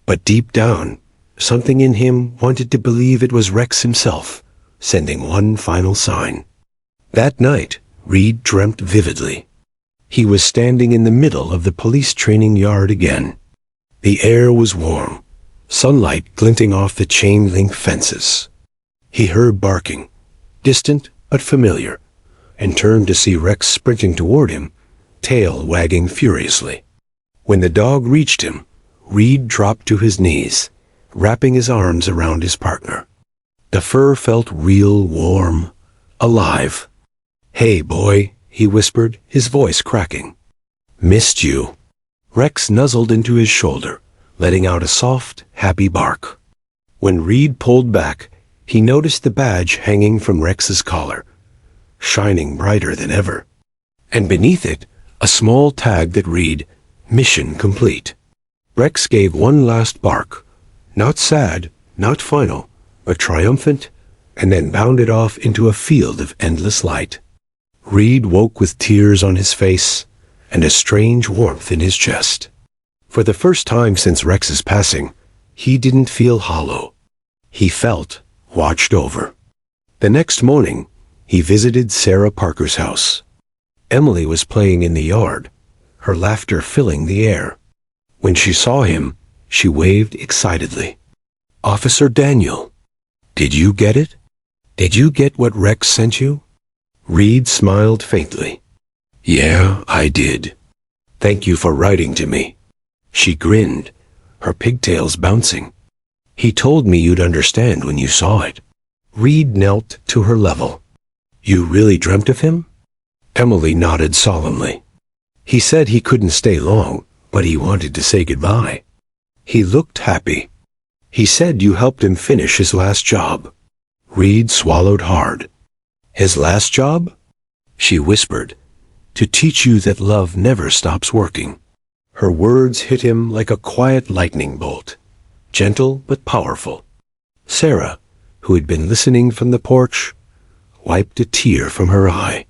But deep down, something in him wanted to believe it was Rex himself, sending one final sign. That night, Reed dreamt vividly. He was standing in the middle of the police training yard again. The air was warm, sunlight glinting off the chain-link fences. He heard barking, distant but familiar, and turned to see Rex sprinting toward him, tail wagging furiously. When the dog reached him, Reed dropped to his knees, wrapping his arms around his partner. The fur felt real warm, alive. "Hey, boy," he whispered, his voice cracking. "Missed you." Rex nuzzled into his shoulder, letting out a soft, happy bark. When Reed pulled back, he noticed the badge hanging from Rex's collar, shining brighter than ever. And beneath it, a small tag that read, "Mission complete." Rex gave one last bark, not sad, not final, but triumphant, and then bounded off into a field of endless light. Reed woke with tears on his face and a strange warmth in his chest. For the first time since Rex's passing, he didn't feel hollow. He felt watched over. The next morning, he visited Sarah Parker's house. Emily was playing in the yard, her laughter filling the air. When she saw him, she waved excitedly. "Officer Daniel, did you get it? Did you get what Rex sent you?" Reed smiled faintly. "Yeah, I did. Thank you for writing to me." She grinned, her pigtails bouncing. "He told me you'd understand when you saw it." Reed knelt to her level. "You really dreamt of him?" Emily nodded solemnly. "He said he couldn't stay long, but he wanted to say goodbye. He looked happy. He said you helped him finish his last job." Reed swallowed hard. "His last job?" She whispered, "To teach you that love never stops working." Her words hit him like a quiet lightning bolt, gentle but powerful. Sarah, who had been listening from the porch, wiped a tear from her eye.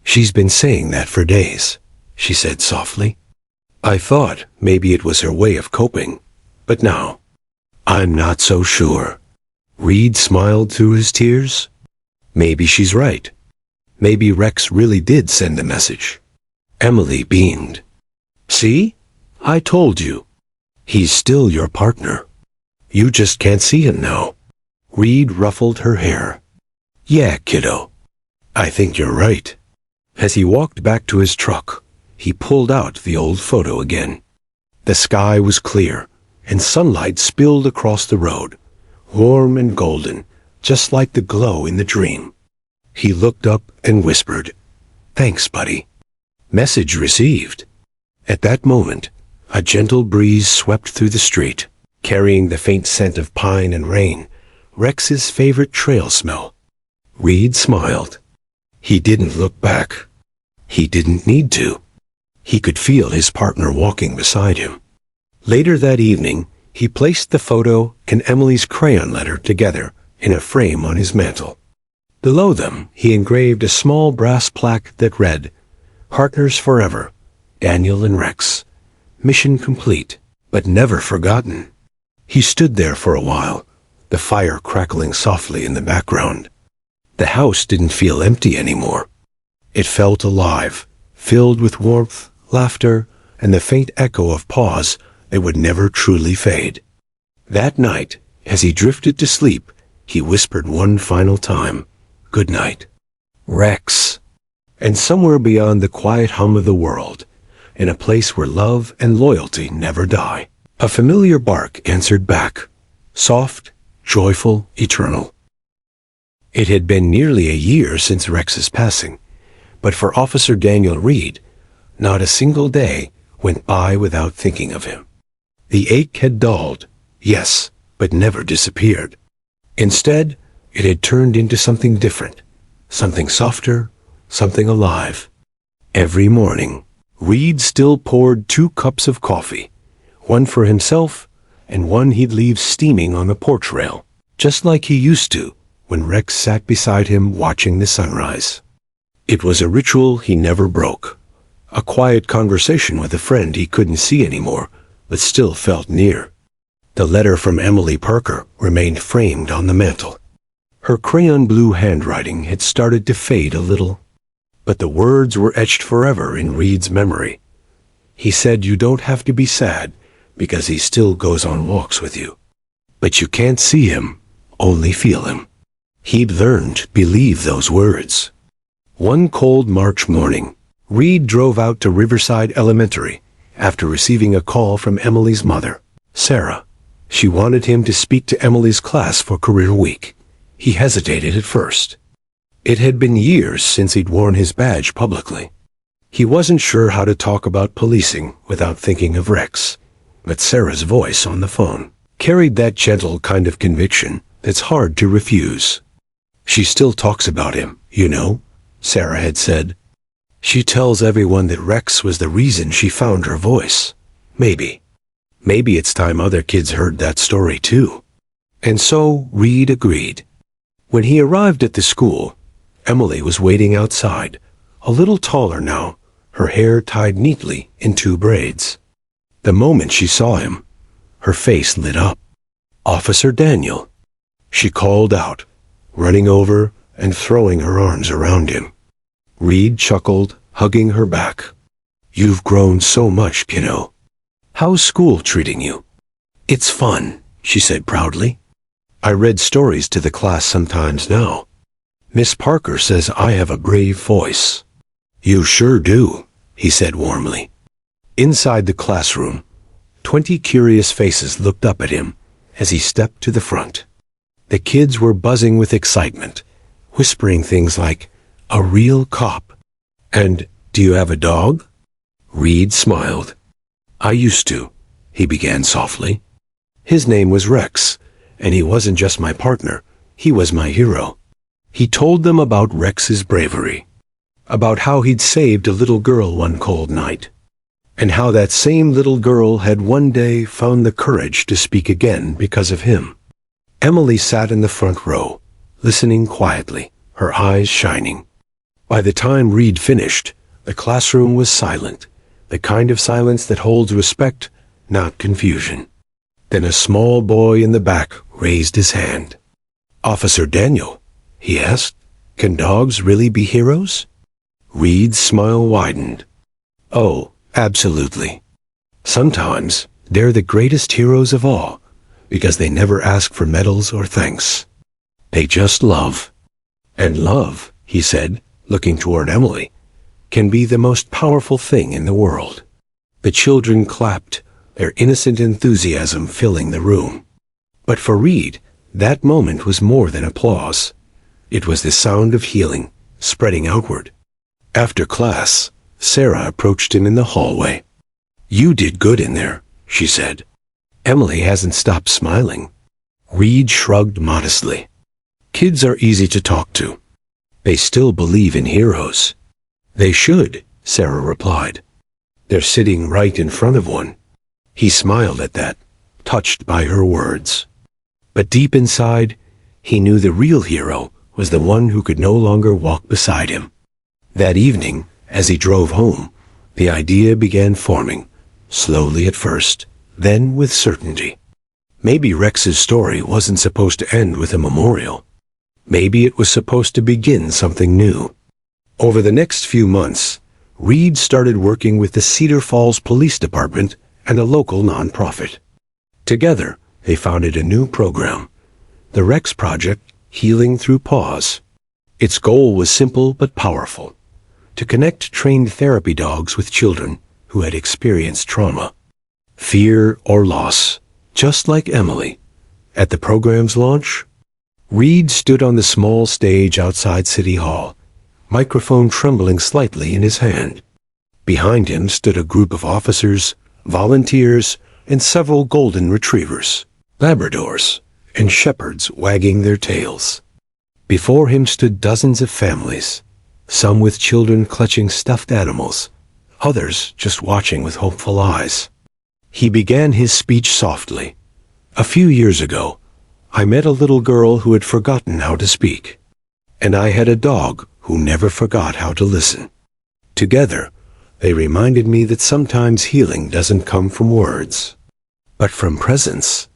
"She's been saying that for days," she said softly. "I thought maybe it was her way of coping, but now, I'm not so sure." Reed smiled through his tears. Maybe she's right. Maybe Rex really did send a message. Emily beamed. "See? I told you. He's still your partner. You just can't see him now." Reed ruffled her hair. "Yeah, kiddo. I think you're right." As he walked back to his truck, he pulled out the old photo again. The sky was clear, and sunlight spilled across the road, warm and golden, just like the glow in the dream. He looked up and whispered, "Thanks, buddy." Message received. At that moment, a gentle breeze swept through the street, carrying the faint scent of pine and rain, Rex's favorite trail smell. Reed smiled. He didn't look back. He didn't need to. He could feel his partner walking beside him. Later that evening, he placed the photo and Emily's crayon letter together in a frame on his mantel. Below them, he engraved a small brass plaque that read, "Partners forever, Daniel and Rex. Mission complete, but never forgotten." He stood there for a while, the fire crackling softly in the background. The house didn't feel empty anymore. It felt alive, filled with warmth, laughter, and the faint echo of pause that would never truly fade. That night, as he drifted to sleep, he whispered one final time, "Good night, Rex." And somewhere beyond the quiet hum of the world, in a place where love and loyalty never die, a familiar bark answered back, soft, joyful, eternal. It had been nearly a year since Rex's passing, but for Officer Daniel Reed, not a single day went by without thinking of him. The ache had dulled, yes, but never disappeared. Instead, it had turned into something different, something softer, something alive. Every morning, Reed still poured 2 cups of coffee, one for himself and one he'd leave steaming on the porch rail, just like he used to when Rex sat beside him watching the sunrise. It was a ritual he never broke, a quiet conversation with a friend he couldn't see anymore, but still felt near. The letter from Emily Parker remained framed on the mantel. Her crayon blue handwriting had started to fade a little, but the words were etched forever in Reed's memory. He said you don't have to be sad because he still goes on walks with you. But you can't see him, only feel him. He'd learned to believe those words. One cold March morning, Reed drove out to Riverside Elementary after receiving a call from Emily's mother, Sarah. She wanted him to speak to Emily's class for Career Week. He hesitated at first. It had been years since he'd worn his badge publicly. He wasn't sure how to talk about policing without thinking of Rex, but Sarah's voice on the phone carried that gentle kind of conviction that's hard to refuse. "She still talks about him, you know," Sarah had said. "She tells everyone that Rex was the reason she found her voice. Maybe it's time other kids heard that story too." And so Reed agreed. When he arrived at the school, Emily was waiting outside, a little taller now, her hair tied neatly in 2 braids. The moment she saw him, her face lit up. "Officer Daniel," she called out, running over and throwing her arms around him. Reed chuckled, hugging her back. "You've grown so much, kiddo. How's school treating you?" "It's fun," she said proudly. "I read stories to the class sometimes now. Miss Parker says I have a brave voice." "You sure do," he said warmly. Inside the classroom, 20 curious faces looked up at him as he stepped to the front. The kids were buzzing with excitement, whispering things like, "A real cop," and "Do you have a dog?" Reed smiled. "I used to," he began softly. His name was Rex, and he wasn't just my partner, he was my hero. He told them about Rex's bravery, about how he'd saved a little girl one cold night, and how that same little girl had one day found the courage to speak again because of him. Emily sat in the front row, listening quietly, her eyes shining. By the time Reed finished, the classroom was silent, the kind of silence that holds respect, not confusion. Then a small boy in the back raised his hand. "Officer Daniel," he asked, "can dogs really be heroes?" Reed's smile widened. "Oh, absolutely. Sometimes they're the greatest heroes of all, because they never ask for medals or thanks. They just love. And love," he said, looking toward Emily, "can be the most powerful thing in the world." The children clapped, their innocent enthusiasm filling the room. But for Reed, that moment was more than applause. It was the sound of healing, spreading outward. After class, Sarah approached him in the hallway. "You did good in there," she said. Emily hasn't stopped smiling. Reed shrugged modestly. "Kids are easy to talk to. They still believe in heroes." "They should," Sarah replied. "They're sitting right in front of one." He smiled at that, touched by her words. But deep inside, he knew the real hero was the one who could no longer walk beside him. That evening, as he drove home, the idea began forming, slowly at first, then with certainty. Maybe Rex's story wasn't supposed to end with a memorial. Maybe it was supposed to begin something new. Over the next few months, Reed started working with the Cedar Falls Police Department and a local nonprofit. Together, they founded a new program, the Rex Project, Healing Through Paws. Its goal was simple but powerful: to connect trained therapy dogs with children who had experienced trauma, fear, or loss, just like Emily. At the program's launch, Reed stood on the small stage outside City Hall, microphone trembling slightly in his hand. Behind him stood a group of officers, volunteers, and several golden retrievers, Labradors, and shepherds wagging their tails. Before him stood dozens of families, some with children clutching stuffed animals, others just watching with hopeful eyes. He began his speech softly. "A few years ago, I met a little girl who had forgotten how to speak. And I had a dog who never forgot how to listen. Together, they reminded me that sometimes healing doesn't come from words, but from presence."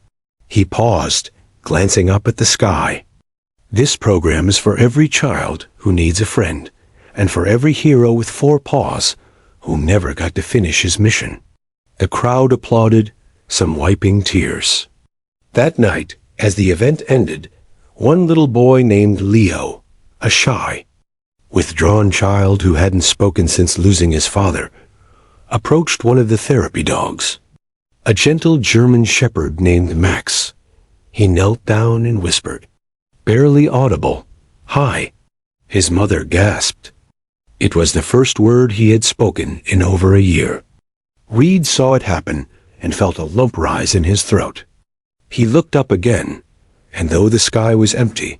He paused, glancing up at the sky. "This program is for every child who needs a friend, and for every hero with 4 paws who never got to finish his mission." The crowd applauded, some wiping tears. That night, as the event ended, one little boy named Leo, a shy, withdrawn child who hadn't spoken since losing his father, approached one of the therapy dogs, a gentle German shepherd named Max. He knelt down and whispered, barely audible, "Hi." His mother gasped. It was the first word he had spoken in over a year. Reed saw it happen and felt a lump rise in his throat. He looked up again, and though the sky was empty,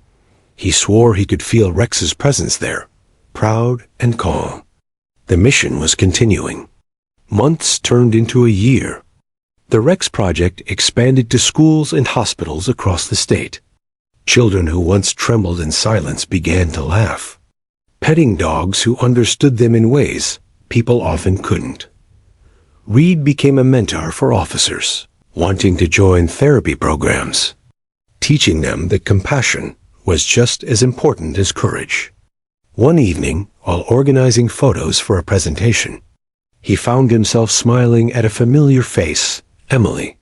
he swore he could feel Rex's presence there, proud and calm. The mission was continuing. Months turned into a year. The Rex Project expanded to schools and hospitals across the state. Children who once trembled in silence began to laugh, petting dogs who understood them in ways people often couldn't. Reed became a mentor for officers wanting to join therapy programs, teaching them that compassion was just as important as courage. One evening, while organizing photos for a presentation, he found himself smiling at a familiar face, Emily,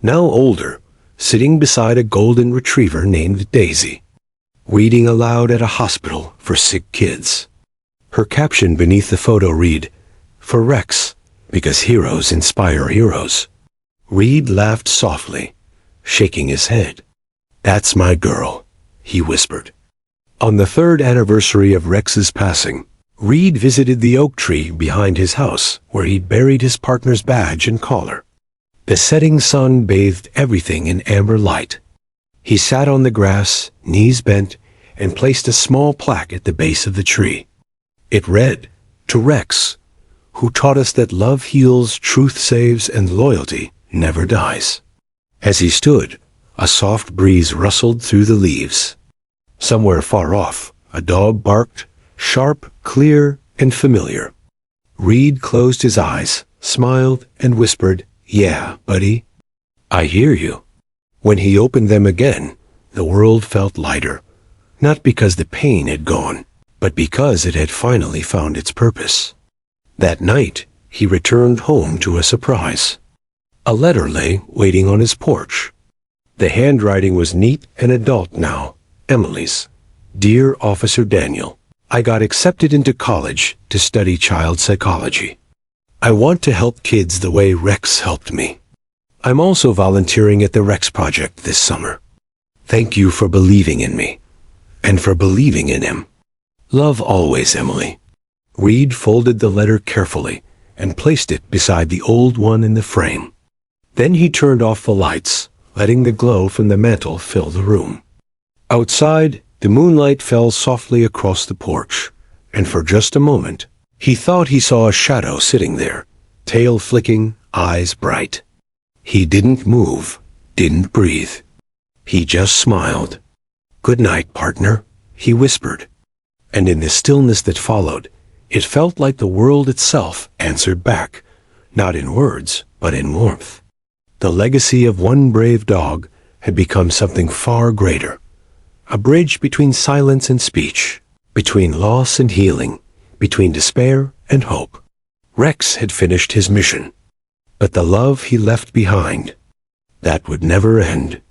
now older, sitting beside a golden retriever named Daisy, reading aloud at a hospital for sick kids. Her caption beneath the photo read, "For Rex, because heroes inspire heroes." Reed laughed softly, shaking his head. "That's my girl," he whispered. On the 3rd anniversary of Rex's passing, Reed visited the oak tree behind his house where he'd buried his partner's badge and collar. The setting sun bathed everything in amber light. He sat on the grass, knees bent, and placed a small plaque at the base of the tree. It read, "To Rex, who taught us that love heals, truth saves, and loyalty never dies." As he stood, a soft breeze rustled through the leaves. Somewhere far off, a dog barked, sharp, clear, and familiar. Reed closed his eyes, smiled, and whispered, "Yeah, buddy, I hear you." When he opened them again, the world felt lighter, not because the pain had gone, but because it had finally found its purpose. That night, he returned home to a surprise. A letter lay waiting on his porch. The handwriting was neat and adult now, Emily's. "Dear Officer Daniel, I got accepted into college to study child psychology. I want to help kids the way Rex helped me. I'm also volunteering at the Rex Project this summer. Thank you for believing in me, and for believing in him. Love always, Emily." Reed folded the letter carefully and placed it beside the old one in the frame. Then he turned off the lights, letting the glow from the mantel fill the room. Outside, the moonlight fell softly across the porch, and for just a moment, he thought he saw a shadow sitting there, tail flicking, eyes bright. He didn't move, didn't breathe. He just smiled. "Good night, partner," he whispered. And in the stillness that followed, it felt like the world itself answered back, not in words, but in warmth. The legacy of one brave dog had become something far greater. A bridge between silence and speech, between loss and healing, between despair and hope. Rex had finished his mission. But the love he left behind, that would never end.